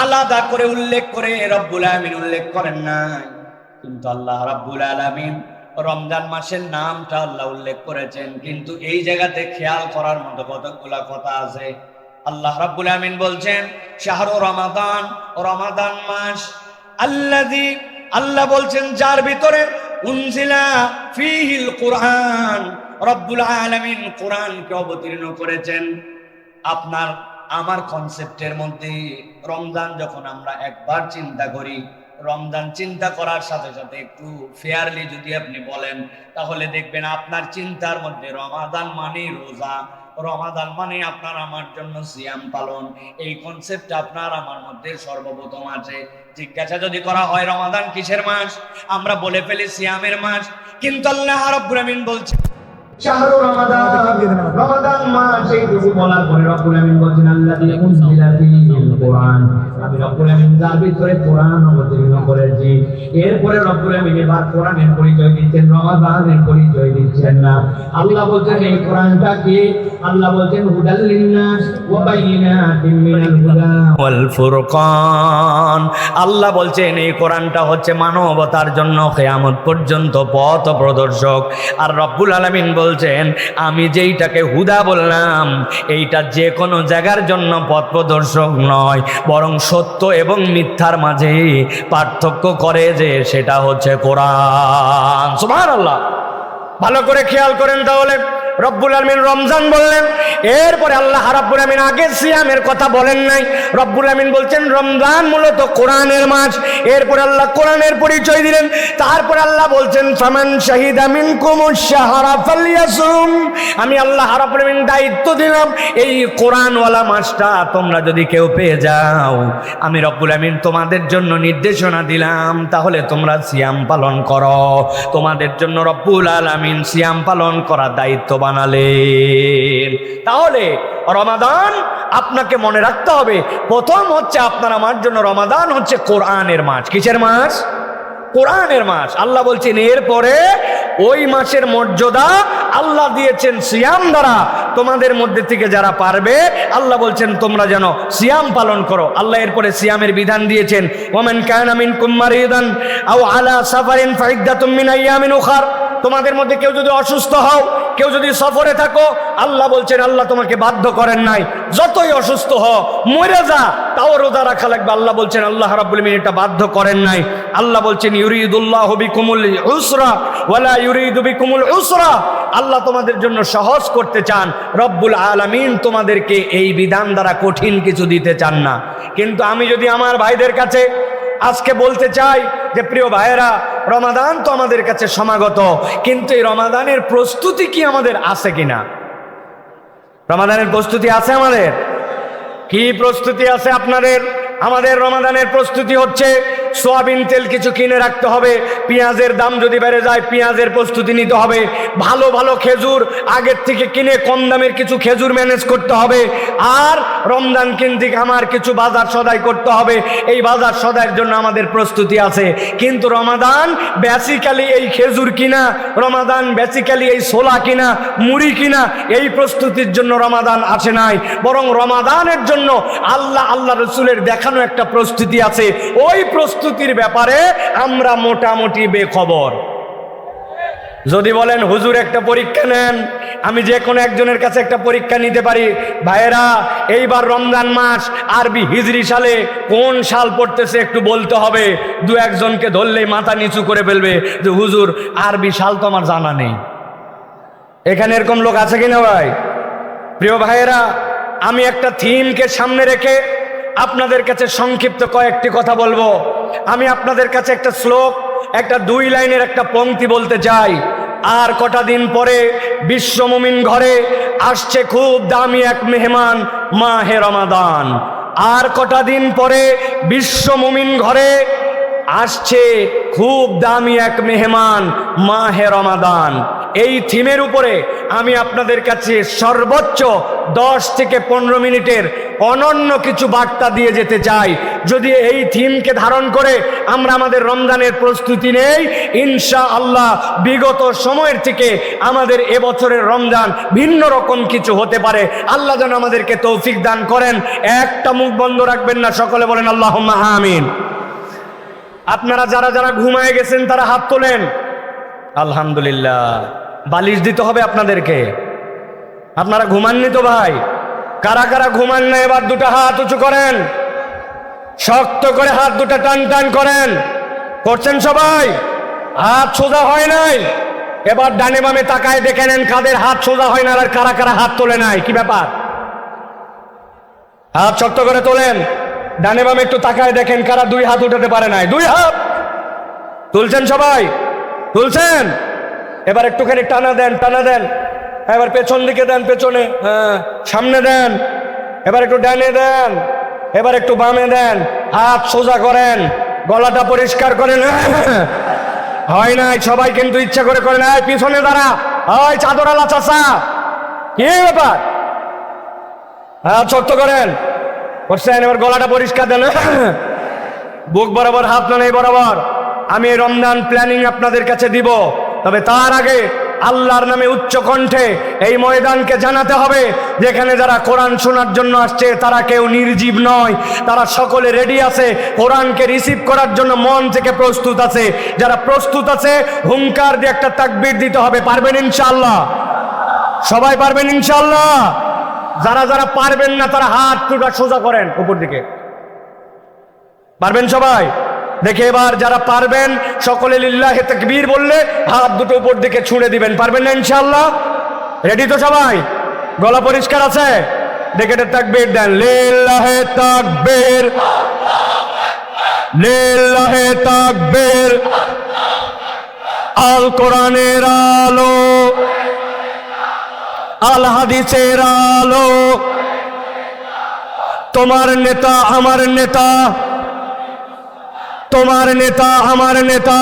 আলাদা করে উল্লেখ করে রব্বুল আলামিন উল্লেখ করেন নাই, কিন্তু আল্লাহ রাব্বুল আলামিন রমজান মাসের নামটা আল্লাহ উল্লেখ করেছেন। কিন্তু এই জায়গাতে খেয়াল করার মতো কতগুলা কথা আছে। আল্লাহ রাব্বুল আলামিন বলছেন শাহরু রমাদান, রমাদান মাস, আল্লাযী, আল্লাহ বলছেন যার ভিতরে উনজিলা ফীহিল কুরআন, রব্বুল আলামিন কোরআনকে অবতীর্ণ করেছেন। আপনার আমার কনসেপ্টের মধ্যে রমজান যখন আমরা একবার চিন্তা করি, রমজান চিন্তা করার সাথে সাথে একটু ফেয়ারলি যদি আপনি বলেন, তাহলে দেখবেন আপনার চিন্তার মধ্যে রমাদান মানে রোজা, রমাদান মানে আপনার আমার জন্য সিয়াম পালন, এই কনসেপ্টটা আপনার আমার মধ্যে সর্বপ্রথম আছে। জিজ্ঞাসা যদি করা হয় রমাদান কিসের মাস, আমরা বলে ফেলি সিয়ামের মাস, কিন্তু আল্লাহ রাব্বুল আলামিন বলছেন শাহরু রমাদান, রমাদান মাস। এইটুকু বলার পরে রব্বুল আলামিন বলছেন আল্লাযী উনজিলা ফীহিল কুরআন, আমি রব্বুল আলামিন যার ভিতরে কোরআন অবতীর্ণ করেছি। এরপরে রব্বুল আলামিন এবার কোরআনের পরিচয় দিচ্ছেন, রমাদানের পরিচয় দিচ্ছেন না। আল্লাহ বলছেন এই কোরআনটা কি? আল্লাহ বলছেন হুদাল লিন্নাস ওয়া বাইয়িনাতিন মিনাল হুদা ওয়াল ফুরকান। আল্লাহ বলছেন এই কোরআনটা হচ্ছে মানবতার জন্য কিয়ামত পর্যন্ত পথ প্রদর্শক। আর রব্বুল আলামিন বলছেন আমি যেইটাকে হুদা বললাম এইটা যে কোনো জায়গার জন্য পথ প্রদর্শক নয়, বরং সত্য এবং মিথ্যার মাঝে পার্থক্য করে, যে সেটা হচ্ছে কোরআন। সুবহানাল্লাহ। ভালো করে খেয়াল করেন তাহলে। রব্বুল আলামিন রমজান বললেন, এরপরে আল্লাহ রাব্বুল আলামিন আগে সিয়ামের কথা বলেন নাই। রব্বুল আলামিন বলছেন রমজান মূলত কোরআনের মাস। এরপরে আল্লাহ কোরআনের পরিচয় দিলেন। তারপরে আল্লাহ বলছেন ফামান শাহিদা মিনকুমুশ শাহরা ফালইয়াসুম, আমি আল্লাহ রাব্বুল আলামিন দায়িত্ব দিলাম এই কোরআনওয়ালা মাসটা তোমরা যদি কেউ পেয়ে যাও, আমি রব্বুল আলামিন তোমাদের জন্য নির্দেশনা দিলাম, তাহলে তোমরা সিয়াম পালন করো। তোমাদের জন্য রব্বুল আলামিন সিয়াম পালন করার দায়িত্ব বানালেন। তাহলে রমাদান আপনাকে মনে রাখতে হবে, প্রথম হচ্ছে আপনার আমার জন্য রমাদান হচ্ছে কোরআনের মাস। কিসের মাস? কোরআনের মাস। আল্লাহ বলছেন এরপরে ওই মাসের মর্যাদা আল্লাহ দিয়েছেন সিয়াম দ্বারা। তোমাদের মধ্যে থেকে যারা পারবে আল্লাহ বলছেন তোমরা যেন সিয়াম পালন করো। আল্লাহ এরপরে সিয়ামের বিধান দিয়েছেন ওয়ামান কানা মিনকুম মারিদান আও আলা সাফারিন ফাইদ্দাতুম মিন আইয়ামিন উখার, তোমাদের মধ্যে কেউ যদি অসুস্থ হও, কেউ যদি সফরে থাকো, আল্লাহ বলছেন আল্লাহ তোমাকে বাধ্য করেন নাই, যতই অসুস্থ হও মরে যা তাও রোজা রাখা লাগবে। আল্লাহ বলছেন আল্লাহ রাব্বুল আলামিন এটা বাধ্য করেন নাই। আল্লাহ বলছেন ইউরিদুল্লাহু বিকুমুল উসরা ওয়ালা ইউরিদু বিকুমুল উসরা, আল্লাহ তোমাদের জন্য সহজ করতে চান। রব্বুল আলামিন তোমাদেরকে এই বিধান দ্বারা কঠিন কিছু দিতে চান না। কিন্তু আমি যদি আমার ভাইদের কাছে আজকে বলতে চাই যে প্রিয় ভাইয়েরা, রমাদান তো আমাদের কাছে সমাগত, কিন্তু এই রমাদানের প্রস্তুতি কি আমাদের আছে কিনা? রমাদানের প্রস্তুতি আছে আমাদের? কি প্রস্তুতি আছে আপনাদের? আমাদের রমাদানের প্রস্তুতি হচ্ছে সোয়াবিন তেল কিছু কিনে রাখতে হবে, পেঁয়াজের দাম যদি বেড়ে যায় পেঁয়াজের প্রস্তুতি নিতে হবে, ভালো ভালো খেজুর আগের থেকে কিনে কম দামের কিছু খেজুর ম্যানেজ করতে হবে, আর রমজান কেন্দ্রিক আমার কিছু বাজার সদাই করতে হবে। এই বাজার সদাইয়ের জন্য আমাদের প্রস্তুতি আছে। কিন্তু রমাদান বেসিক্যালি এই খেজুর কিনা, রমাদান বেসিক্যালি এই ছোলা কিনা, মুড়ি কিনা, এই প্রস্তুতির জন্য রমাদান আসে নাই, বরং রমাদানের জন্য আল্লাহ রসুলের দেখানো একটা প্রস্তুতি আছে। ওই প্রস্তুতির ব্যাপারে আমরা মোটামুটি বেখবর। যদি বলেন হুজুর একটা পরীক্ষা নেন, আমি যে কোনো একজনের কাছে একটা পরীক্ষা নিতে পারি। ভাইয়েরা, এইবার রমজান মাস আরবি হিজরি সালে কোন সাল পড়তেছে একটু বলতে হবে। দু একজনকে ধরলেই মাথা নিচু করে ফেলবে যে হুজুর আরবি সাল তো আমার জানা নেই। এখানে এরকম লোক আছে কিনা ভাই? প্রিয় ভাইয়েরা, আমি একটা থিমকে সামনে রেখে আপনাদের কাছে সংক্ষিপ্ত কয়েকটি কথা বলবো। আমি আপনাদের কাছে একটা শ্লোক, একটা 2 লাইনের একটা পংক্তি বলতে চাই। আর কটা দিন পরে বিশ্ব মুমিন ঘরে আসছে খুব দামি এক মেহমান, মাহে রমাদান। আর কটা দিন পরে বিশ্ব মুমিন ঘরে আসছে খুব দামি এক মেহমান, মাহে রমাদান। এই থিমের উপরে আমি আপনাদের কাছে সর্বোচ্চ 10 থেকে 15 মিনিটের অনন্য কিছু বার্তা দিয়ে যেতে চাই। যদি এই থিমকে ধারণ করে আমরা আমাদের রমজানের প্রস্তুতি নেই, ইনশাআল্লাহ বিগত সময়ের থেকে আমাদের এবছরের রমজান ভিন্ন রকম কিছু হতে পারে। আল্লাহ যেন আমাদেরকে তৌফিক দান করেন। একটা মুখ বন্ধ রাখবেন না, সকলে বলেন আল্লাহুম্মা আমিন। আপনারা যারা যারা ঘুমায় গেছেন তারা হাত তোলেন। আলহামদুলিল্লাহ। বালিশ দিতে হবে আপনাদেরকে। আপনারা ঘুমাননি তো ভাই? কারা কারা ঘুমান না এবার দুটো হাত উঁচু করেন, শক্ত করে হাত দুটো টান টান করেন। করছেন সবাই? হাত সোজা হয় নাই? এবার ডানে বামে তাকায় দেখে নেন কাদের হাত সোজা হয় না আর কারা কারা হাত তোলে নাই। কি ব্যাপার? হাত শক্ত করে তোলেন। ডানে বামে একটু তাকায় দেখেন কারা 2 হাত উঠাতে পারে নাই। 2 হাত তুলছেন সবাই? তুলছেন? এবার একটুখানি টানা দেন, টানা দেন। এবার পেছন দিকে দেন, পেছনে, হ্যাঁ সামনে দেন। এবার একটু ডানে দেন, এবার একটু বামে দেন। হাত সোজা করেন, গলাটা পরিষ্কার করেন। হয় নাই সবাই কিন্তু ইচ্ছা করে করেন। পিছনে দাঁড়া, হয় চাদরালা চাচা, কি ব্যাপার? হাত শক্ত করেন। করছেন? এবার গলাটা পরিষ্কার দেন, বুক বরাবর হাত না নেই বরাবর। আমি এই রমজান প্ল্যানিং আপনাদের কাছে দিব, তবে তার আগে আল্লাহর নামে উচ্চ কণ্ঠে এই ময়দানকে জানাতে হবে যেখানে যারা কোরআন শোনার জন্য আসছে তারা কেউ নির্জীব নয়, তারা সকলে রেডি আছে, কোরআনকে রিসিভ করার জন্য মন থেকে প্রস্তুত আছে। যারা প্রস্তুত আছে হুঙ্কার দিয়ে একটা তাকবীর দিতে হবে। পারবেন ইনশাআল্লাহ? সবাই পারবেন ইনশাআল্লাহ? যারা যারা পারবেন না তারা হাত দুটো সোজা করেন উপর দিকে। পারবেন সবাই? দেখে এবার যারা পারবেন সকলে লিল্লাহে তাকবীর বললে হাত দুটো উপর দিকে ছুঁড়ে দিবেন। পারবেন না ইনশাআল্লাহ? রেডি তো সবাই? গলা পরিষ্কার আছে? দেখে তাকবীর দেন। লিল্লাহে তাকবীর, লিল্লাহে তাকবীর। আল কোরআনের আলো, আল হাদিসের আলো, তোমার নেতা আমার নেতা, তোমার নেতা আমার নেতা।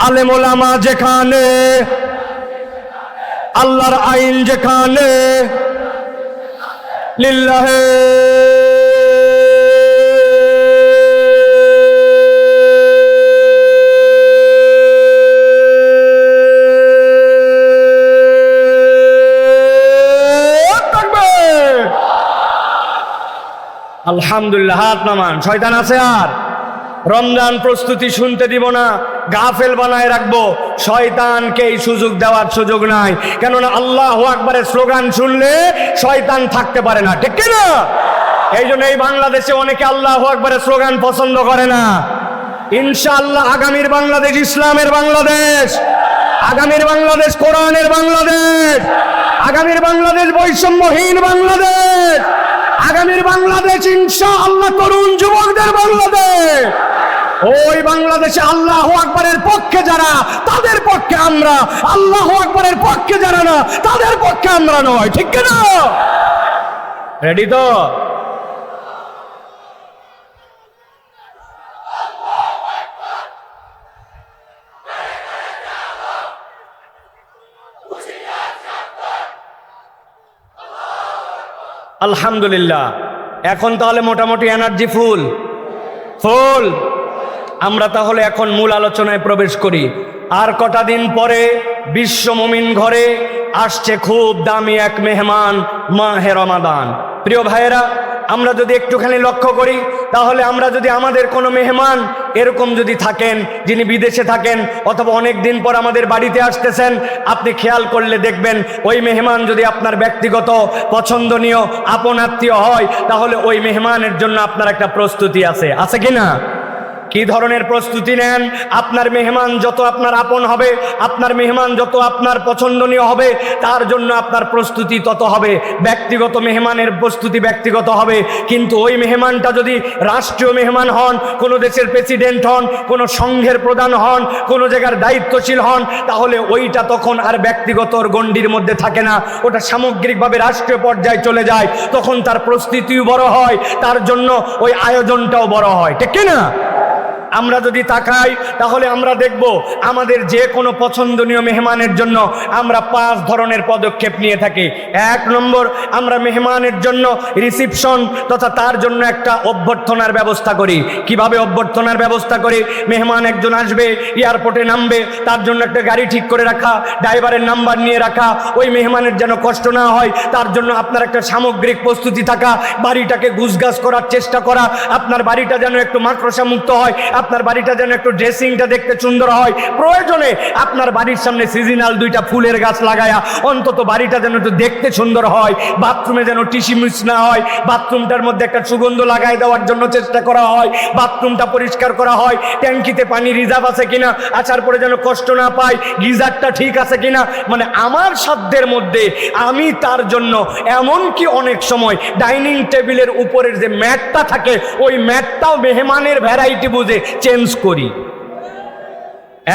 আলেম ওলামা যেখানে, আল্লাহর আইন যেখানে, লিল্লাহে আলহামদুলিল্লাহ। হাত নামান। শয়তান আছে আর? রমজান প্রস্তুতি শুনতে দিব না, গাফেল বানায় রাখবো। শয়তানকে এই সুযোগ দেওয়ার সুযোগ নাই, কেননা আল্লাহু আকবারের স্লোগান শুনলে শয়তান থাকতে পারে না, ঠিক না? এই জন্য এই বাংলাদেশে অনেকে আল্লাহু আকবারের স্লোগান পছন্দ করে না। ইনশাআল্লাহ আগামীর বাংলাদেশ ইসলামের বাংলাদেশ, আগামীর বাংলাদেশ কোরআনের বাংলাদেশ, আগামীর বাংলাদেশ বৈষম্যহীন বাংলাদেশ, আগামীর বাংলাদেশ ইনশাআল্লাহ তরুণ যুবকদের বাংলাদেশ। ওই বাংলাদেশে আল্লাহু আকবারের পক্ষে যারা তাদের পক্ষে আমরা, আল্লাহু আকবারের পক্ষে যারা না তাদের পক্ষে আমরা নয়, ঠিক না? রেডি তো? আলহামদুলিল্লাহ। এখন তাহলে মোটামুটি এনার্জি ফুল ফুল। আমরা তাহলে এখন মূল আলোচনায় প্রবেশ করি। আর কটা দিন পরে বিশ্ব মুমিন ঘরে আসছে খুব দামি এক মেহমান, মাহে রমাদান। প্রিয় ভাইয়েরা, আমরা যদি একটুখানি লক্ষ্য করি তাহলে আমরা যদি আমাদের কোনো মেহমান এরকম যদি থাকেন যিনি বিদেশে থাকেন অথবা অনেক দিন পর আমাদের বাড়িতে আসতেছেন, আপনি খেয়াল করলে দেখবেন ওই মেহমান যদি আপনার ব্যক্তিগত পছন্দনীয় আপন আত্মীয় হয় তাহলে ওই মেহমানের জন্য আপনার একটা প্রস্তুতি আছে, আছে কি না? কি ধরনের প্রস্তুতি নেন? আপনার মেহমান যত আপনার আপন হবে, আপনার মেহমান যত আপনার পছন্দনীয় হবে, তার জন্য আপনার প্রস্তুতি তত হবে। ব্যক্তিগত মেহমানের প্রস্তুতি ব্যক্তিগত হবে, কিন্তু ওই মেহমানটা যদি রাষ্ট্রীয় মেহমান হন, কোনো দেশের প্রেসিডেন্ট হন, কোনো সংঘের প্রধান হন, কোনো জায়গার দায়িত্বশীল হন, তাহলে ওইটা তখন আর ব্যক্তিগতর গণ্ডির মধ্যে থাকে না, ওটা সামগ্রিকভাবে রাষ্ট্রীয় পর্যায়ে চলে যায়। তখন তার প্রস্তুতিও বড় হয়, তার জন্য ওই আয়োজনটাও বড় হয়, ঠিক কি না? আমরা যদি তাকাই তাহলে আমরা দেখব আমাদের যে কোনো পছন্দনীয় মেহমানের জন্য আমরা 5 ধরনের পদক্ষেপ নিয়ে থাকি। 1 নম্বর, আমরা মেহমানের জন্য রিসিপশন তথা তার জন্য একটা অভ্যর্থনার ব্যবস্থা করি। কিভাবে অভ্যর্থনার ব্যবস্থা করি? মেহমান একজন আসবে, এয়ারপোর্টে নামবে, তার জন্য একটা গাড়ি ঠিক করে রাখা, ড্রাইভারের নাম্বার নিয়ে রাখা, ওই মেহমানের যেন কষ্ট না হয় তার জন্য আপনার একটা সামগ্রিক প্রস্তুতি থাকা, বাড়িটাকে গুছগাছ করার চেষ্টা করা, আপনার বাড়িটা যেন একটু মাকড়সা মুক্ত হয়, আপনার বাড়িটা যেন একটু ড্রেসিংটা দেখতে সুন্দর হয়, প্রয়োজনে আপনার বাড়ির সামনে সিজনাল 2টা ফুলের গাছ লাগায়া অন্তত বাড়িটা যেন একটু দেখতে সুন্দর হয়, বাথরুমে যেন টিসিমিস না হয়, বাথরুমটার মধ্যে একটা সুগন্ধ লাগাই দেওয়ার জন্য চেষ্টা করা হয়, বাথরুমটা পরিষ্কার করা হয়, ট্যাঙ্কিতে পানি রিজার্ভ আছে কিনা, আসার পরে যেন কষ্ট না পায়, গিজারটা ঠিক আছে কিনা, মানে আমার সাধ্যের মধ্যে আমি তার জন্য এমনকি অনেক সময় ডাইনিং টেবিলের উপরের যে ম্যাটটা থাকে ওই ম্যাটটাও মেহমানের ভ্যারাইটি বুঝে চেঞ্জ করি।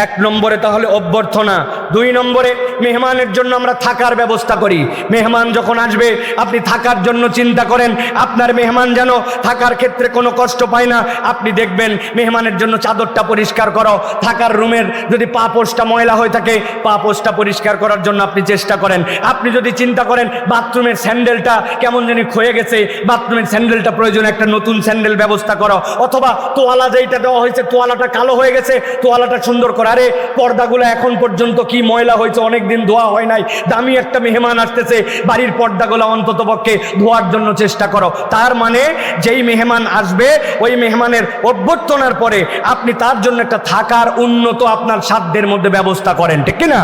1 নম্বরে তাহলে অভ্যর্থনা। 2 নম্বরে মেহমানের জন্য আমরা থাকার ব্যবস্থা করি। মেহমান যখন আসবে আপনি থাকার জন্য চিন্তা করেন, আপনার মেহমান যেন থাকার ক্ষেত্রে কোনো কষ্ট পায় না। আপনি দেখবেন মেহমানের জন্য চাদরটা পরিষ্কার করো, থাকার রুমের যদি পা পোস্টটা ময়লা হয়ে থাকে পা পোস্টটা পরিষ্কার করার জন্য আপনি চেষ্টা করেন। আপনি যদি চিন্তা করেন বাথরুমের স্যান্ডেলটা কেমন জানি ক্ষয়ে গেছে, বাথরুমের স্যান্ডেলটা প্রয়োজন একটা নতুন স্যান্ডেল ব্যবস্থা করো, অথবা তোয়ালা যেইটা দেওয়া হয়েছে তোয়ালাটা কালো হয়ে গেছে, তোয়ালাটা সুন্দর আরে পর্দাগুলো এখন পর্যন্ত কি ময়লা হয়েছে, অনেকদিন ধোয়া হয় নাই, দামি একটা মেহমান আসতেছে, বাড়ির পর্দাগুলো অন্তত পক্ষে ধোয়ার জন্য চেষ্টা করো। তার মানে যেই মেহমান আসবে ওই মেহমানের অভ্যর্থনার পরে আপনি তার জন্য একটা থাকার উন্নত আপনার সাধ্যের মধ্যে ব্যবস্থা করেন, ঠিক কিনা?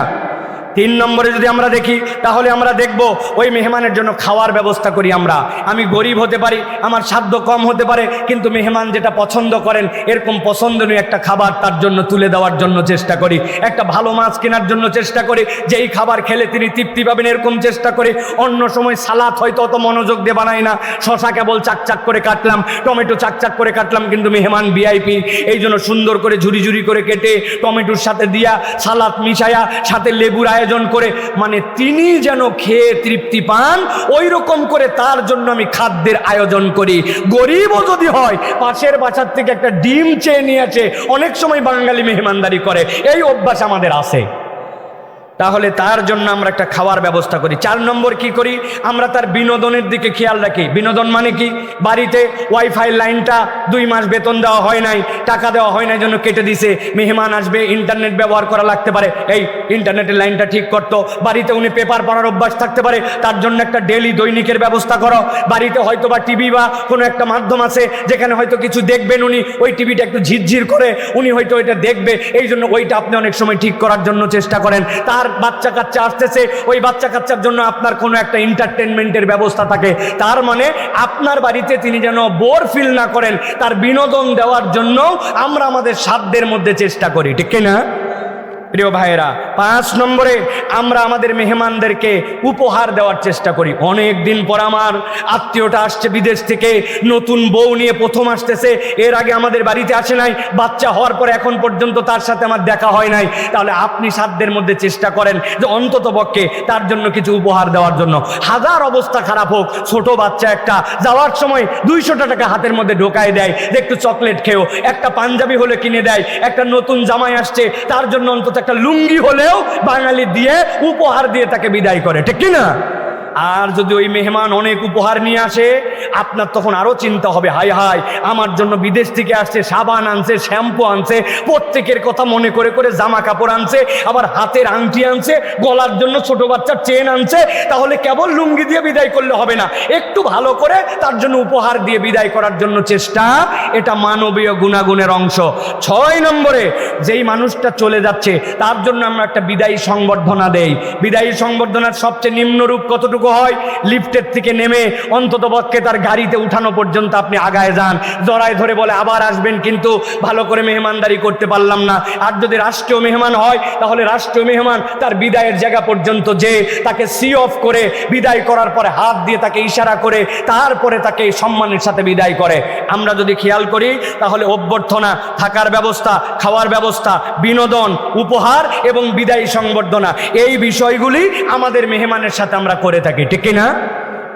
3 নম্বরে যদি আমরা দেখি তাহলে আমরা দেখব ওই মেহমানের জন্য খাওয়ার ব্যবস্থা করি। আমি গরিব হতে পারি, আমার সাধ্য কম হতে পারে, কিন্তু মেহমান যেটা পছন্দ করেন এরকম পছন্দনীয় একটা খাবার তার জন্য তুলে দেওয়ার জন্য চেষ্টা করি, একটা ভালো মাছ কেনার জন্য চেষ্টা করি, যেই খাবার খেলে তিনি তৃপ্তি পাবেন এরকম চেষ্টা করি। অন্য সময় সালাদ হয়তো অত মনোযোগ দিয়ে বানাই না, শশা কেবল চাকচাক করে কাটলাম, টমেটো চাকচাক করে কাটলাম, কিন্তু মেহমান ভিআইপি, এই জন্য সুন্দর করে ঝুরি ঝুরি করে কেটে টমেটোর সাথে দিয়া সালাদ মিশায়া সাথে লেবুর আয়োজন করে, মানে তিনি যেন খেয়ে তৃপ্তি পান ওই রকম করে তার জন্য আমি খাদ্যের আয়োজন করি। গরিবও যদি হয় পাশের বাসার থেকে একটা ডিম চেয়ে নিয়ে আসে, অনেক সময় বাঙালি মেহমানদারি করে, এই অভ্যাস আমাদের আছে, তাহলে তার জন্য আমরা একটা খাওয়ার ব্যবস্থা করি। 4 নম্বর কি করি? আমরা তার বিনোদনের দিকে খেয়াল রাখি। বিনোদন মানে কি? বাড়িতে ওয়াইফাই লাইনটা 2 মাস বেতন দেওয়া হয় নাই, টাকা দেওয়া হয় নাই জন্য কেটে দিছে, মেহমান আসবে ইন্টারনেট ব্যবহার করা লাগতে পারে, এই ইন্টারনেটের লাইনটা ঠিক করতো। বাড়িতে উনি পেপার পড়ার অভ্যাস থাকতে পারে, তার জন্য একটা ডেলি দৈনিকের ব্যবস্থা করো। বাড়িতে হয়তো বা টিভি বা কোনো একটা মাধ্যম আছে যেখানে হয়তো কিছু দেখবেন উনি, ওই টিভিটা একটু ঝিরঝির করে উনি হয়তো ওইটা দেখবে, এই জন্য ওইটা আপনি অনেক সময় ঠিক করার জন্য চেষ্টা করেন। তার বাচ্চা কাচ্চা আসতেছে, ওই বাচ্চা কাচ্চার জন্য আপনার কোনো একটা এন্টারটেনমেন্টের ব্যবস্থা থাকে। তার মানে আপনার বাড়িতে তিনি যেন বোর ফিল না করেন, তার বিনোদন দেওয়ার জন্য আমরা আমাদের সাধ্যের মধ্যে চেষ্টা করি, ঠিক না প্রিয় ভাইয়েরা? 5 নম্বরে আমরা আমাদের মেহমানদেরকে উপহার দেওয়ার চেষ্টা করি। অনেক দিন পর আমার আত্মীয়টা আসছে বিদেশ থেকে, নতুন বউ নিয়ে প্রথম আসতেছে, এর আগে আমাদের বাড়িতে আসে নাই, বাচ্চা হওয়ার পর এখন পর্যন্ত তার সাথে আমার দেখা হয় নাই, তাহলে আপনি সাধ্যের মধ্যে চেষ্টা করেন যে অন্তত পক্ষে তার জন্য কিছু উপহার দেওয়ার জন্য। হাজার অবস্থা খারাপ হোক, ছোট বাচ্চা একটা যাওয়ার সময় 200 টাকা হাতের মধ্যে ঢোকায় দেয় যে একটু চকলেট খেও, একটা পাঞ্জাবি হলে কিনে দেয়, একটা নতুন জামাই আসছে তার জন্য অন্তত একটা লুঙ্গি হলেও বাঙালি দিয়ে উপহার দিয়ে তাকে বিদায় করে, ঠিক কিনা? আর যদি ওই মেহমান অনেক উপহার নিয়ে আসে আপনার তখন আরো চিন্তা হবে, হায় হায় আমার জন্য বিদেশ থেকে আসছে, সাবান আনছে, শ্যাম্পু আনছে, প্রত্যেকের কথা মনে করে করে জামা কাপড় আনছে, আবার হাতের আংটি আনছে, গলার জন্য ছোট বাচ্চার চেন আনছে, তাহলে কেবল লুঙ্গি দিয়ে বিদায় করলে হবে না, একটু ভালো করে তার জন্য উপহার দিয়ে বিদায় করার জন্য চেষ্টা, এটা মানবীয় গুণাগুণের অংশ। 6 নম্বরে যেই মানুষটা চলে যাচ্ছে তার জন্য আমরা একটা বিদায়ী সংবর্ধনা দেই। বিদায়ী সংবর্ধনার সবচেয়ে নিম্ন রূপ কতটুকু যতটুকু হয় লিফটের থেকে নেমে অন্ততপক্ষে তার গাড়িতে উঠানো পর্যন্ত আপনি আগায় যান, জড়ায় ধরে বলে আবার আসবেন, কিন্তু ভালো করে মেহমানদারি করতে পারলাম না। আর যদি রাষ্ট্রীয় মেহমান হয় তাহলে রাষ্ট্রীয় মেহমান তার বিদায়ের জায়গা পর্যন্ত যে তাকে সি অফ করে বিদায় করার পরে হাত দিয়ে তাকে ইশারা করে তারপরে তাকে সম্মানের সাথে বিদায় করে। আমরা যদি খেয়াল করি তাহলে অভ্যর্থনা, থাকার ব্যবস্থা, খাওয়ার ব্যবস্থা, বিনোদন, উপহার এবং বিদায়ী সংবর্ধনা, এই বিষয়গুলি আমাদের মেহমানের সাথে আমরা করে থাকি, ঠিক কিনা?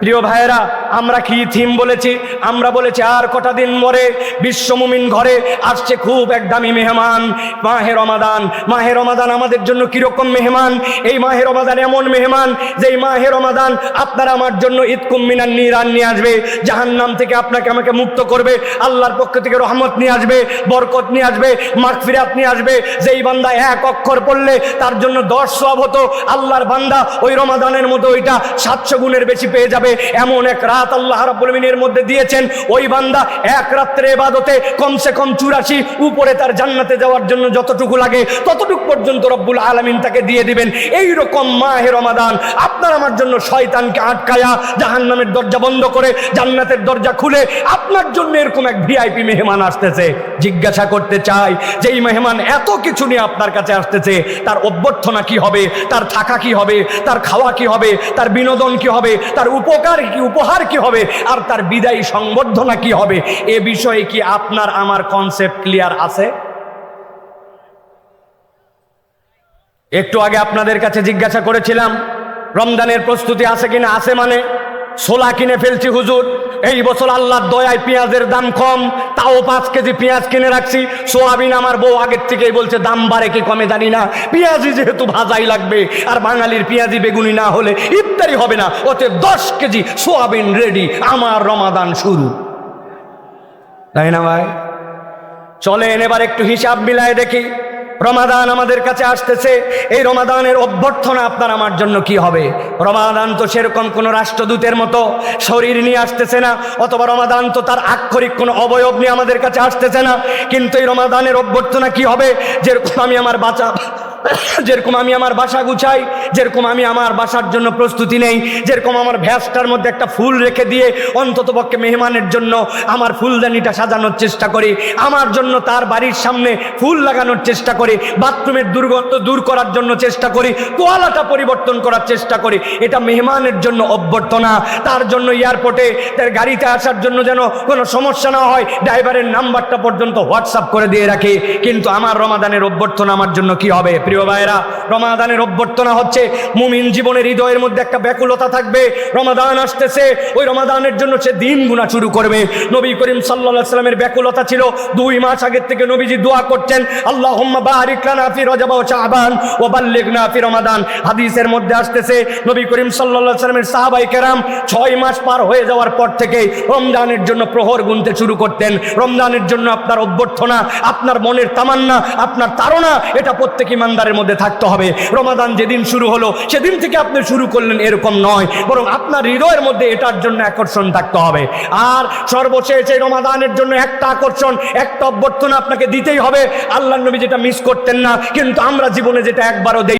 প্রিয় ভাইয়েরা, আমরা কি থিম বলেছি? আমরা বলেছি আর কটা দিন পরে বিশ্ব মুমিন ঘরে আসছে খুব এক দামি মেহমান, মাহে রমাদান। মাহে রমাদান আমাদের জন্য কিরকম মেহমান? এই মাহে রমাদান এমন মেহমান যে মাহে রমাদান আপনার আমার জন্য ইতকুম মিনান নিরান নিয়ে আসবে, জাহান্নাম থেকে আপনাকে আমাকে মুক্ত করবে, আল্লাহর পক্ষ থেকে রহমত নিয়ে আসবে, বরকত নিয়ে আসবে, মাগফিরাত নিয়ে আসবে। যেই বান্দা এক অক্ষর পড়লে তার জন্য 10 সওয়াব হতো, আল্লাহর বান্দা ওই রমাদানের মতো ওইটা 700 গুণের বেশি পেয়ে যাবে। এমন এক রাত আল্লাহ রাব্বুল আমিনের মধ্যে দিয়েছেন, ওই বান্দা এক রাত্রে ইবাদতে কমসে কম 84 উপরে তার জান্নাতে যাওয়ার জন্য যতটুকু লাগে ততটুকু পর্যন্ত রব্বুল আলামিন তাকে দিয়ে দিবেন। এই রকম মাহে রমাদান আপনার আমার জন্য শয়তানকে আটকায়া জাহান্নামের দরজা বন্ধ করে জান্নাতের দরজা খুলে আপনার জন্য এরকম এক ভিআইপি মেহমান আসতেছে। জিজ্ঞাসা করতে চাই, যে এই মেহমান এত কিছু নিয়ে আপনার কাছে আসতেছে, তার অভ্যর্থনা কি হবে, তার থাকা কি হবে, তার খাওয়া কি হবে, তার বিনোদন কি হবে, তার উপহার কি হবে, আর তার বিদায়ী সংবর্ধনা কি হবে? এ বিষয়ে কি আপনার আমার কনসেপ্ট ক্লিয়ার আছে? একটু আগে আপনাদের কাছে জিজ্ঞাসা করেছিলাম রমজানের প্রস্তুতি আছে কিনা। আছে মানে ছোলা কিনে ফেলছি হুজুর, এই বছর আল্লাহর দয়ায় পেঁয়াজের দাম কম, তাও 5 কেজি পেঁয়াজ কিনে রাখছি। সোয়াবিন আমার বউ আগের থেকেই বলছে দাম বাড়ে কি কমে জানি না, পেঁয়াজি যেহেতু ভাজাই লাগবে, আর বাঙালির পেঁয়াজি বেগুনি না হলে ইফতারি হবে না, ওতে 10 কেজি সোয়াবিন রেডি, আমার রমাদান শুরু। তাই না ভাই? চলেন এবার একটু হিসাব মিলায় দেখি। রমাদান আমাদের কাছে আসতেছে, এই রমাদানের অভ্যর্থনা আপনার আমার জন্য কি হবে? রমাদান তো সেরকম কোনো রাষ্ট্রদূতের মতো শরীর নিয়ে আসতেছে না, অথবা রমাদান তো তার আক্ষরিক কোনো অবয়ব নিয়ে আমাদের কাছে আসতেছে না। কিন্তু এই রমাদানের অভ্যর্থনা কি হবে? যেরকম আমি আমার বাসা গুছাই, যেরকম আমি আমার বাসার জন্য প্রস্তুতি নেই, যেরকম আমার ভ্যাসটার মধ্যে একটা ফুল রেখে দিয়ে অন্ততপক্ষে মেহমানের জন্য আমার ফুলদানিটা সাজানোর চেষ্টা করি, আমার জন্য তার বাড়ির সামনে ফুল লাগানোর চেষ্টা করি, বাথরুমের দুর্গন্ধ দূর করার জন্য চেষ্টা করি, তোয়ালাটা পরিবর্তন করার চেষ্টা করি, এটা মেহমানের জন্য অভ্যর্থনা। তার জন্য এয়ারপোর্টে তার গাড়িতে আসার জন্য যেন কোনো সমস্যা না হয়, ড্রাইভারের নাম্বারটা পর্যন্ত হোয়াটসঅ্যাপ করে দিয়ে রাখি। কিন্তু আমার রমাদানের অভ্যর্থনা আমার জন্য কি হবে? প্রিয় ভাইরা, রমাদানের অভ্যর্থনা হচ্ছে মুমিন জীবনের হৃদয়ের মধ্যে একটা ব্যাকুলতা থাকবে। রমাদান আসতেছে, ওই রমাদানের জন্য সে দিন গুণা শুরু করবে। নবী করিম সাল্লাল্লাহু আলাইহি সাল্লামের ব্যাকুলতা ছিল, 2 মাস আগের থেকে নবীজি দোয়া করতেন, আল্লাহুম্মা বারিক লানা ফি রজব ওয়া শাবান ওয়া বাল্লিগনা ফি রমাদান। হাদিসের মধ্যে আসতেছে নবী করিম সাল্লাল্লাহু আলাইহি সাল্লামের সাহাবায়ে কেরাম 6 মাস পার হয়ে যাওয়ার পর থেকে রমজানের জন্য প্রহর গুনতে শুরু করতেন। রমজানের জন্য আপনার অভ্যর্থনা, আপনার মনের তামান্না, আপনার তাড়না, এটা প্রত্যেক ইমানদারের মধ্যে থাকতে হবে। রমাদান যেদিন শুরু হলো সেদিন থেকে আপনি শুরু করলেন এরকম নয়, বরং আপনার হৃদয়ের মধ্যে এটার জন্য আকর্ষণ থাকতে হবে। আর সর্বশেষ এই রমাদানের জন্য একটা আকর্ষণ, একটা অভ্যর্থনা আপনাকে দিতেই হবে। আল্লাহর নবী যেটা মিস করতেন না, কিন্তু আমরা জীবনে যেটা একবারও দেই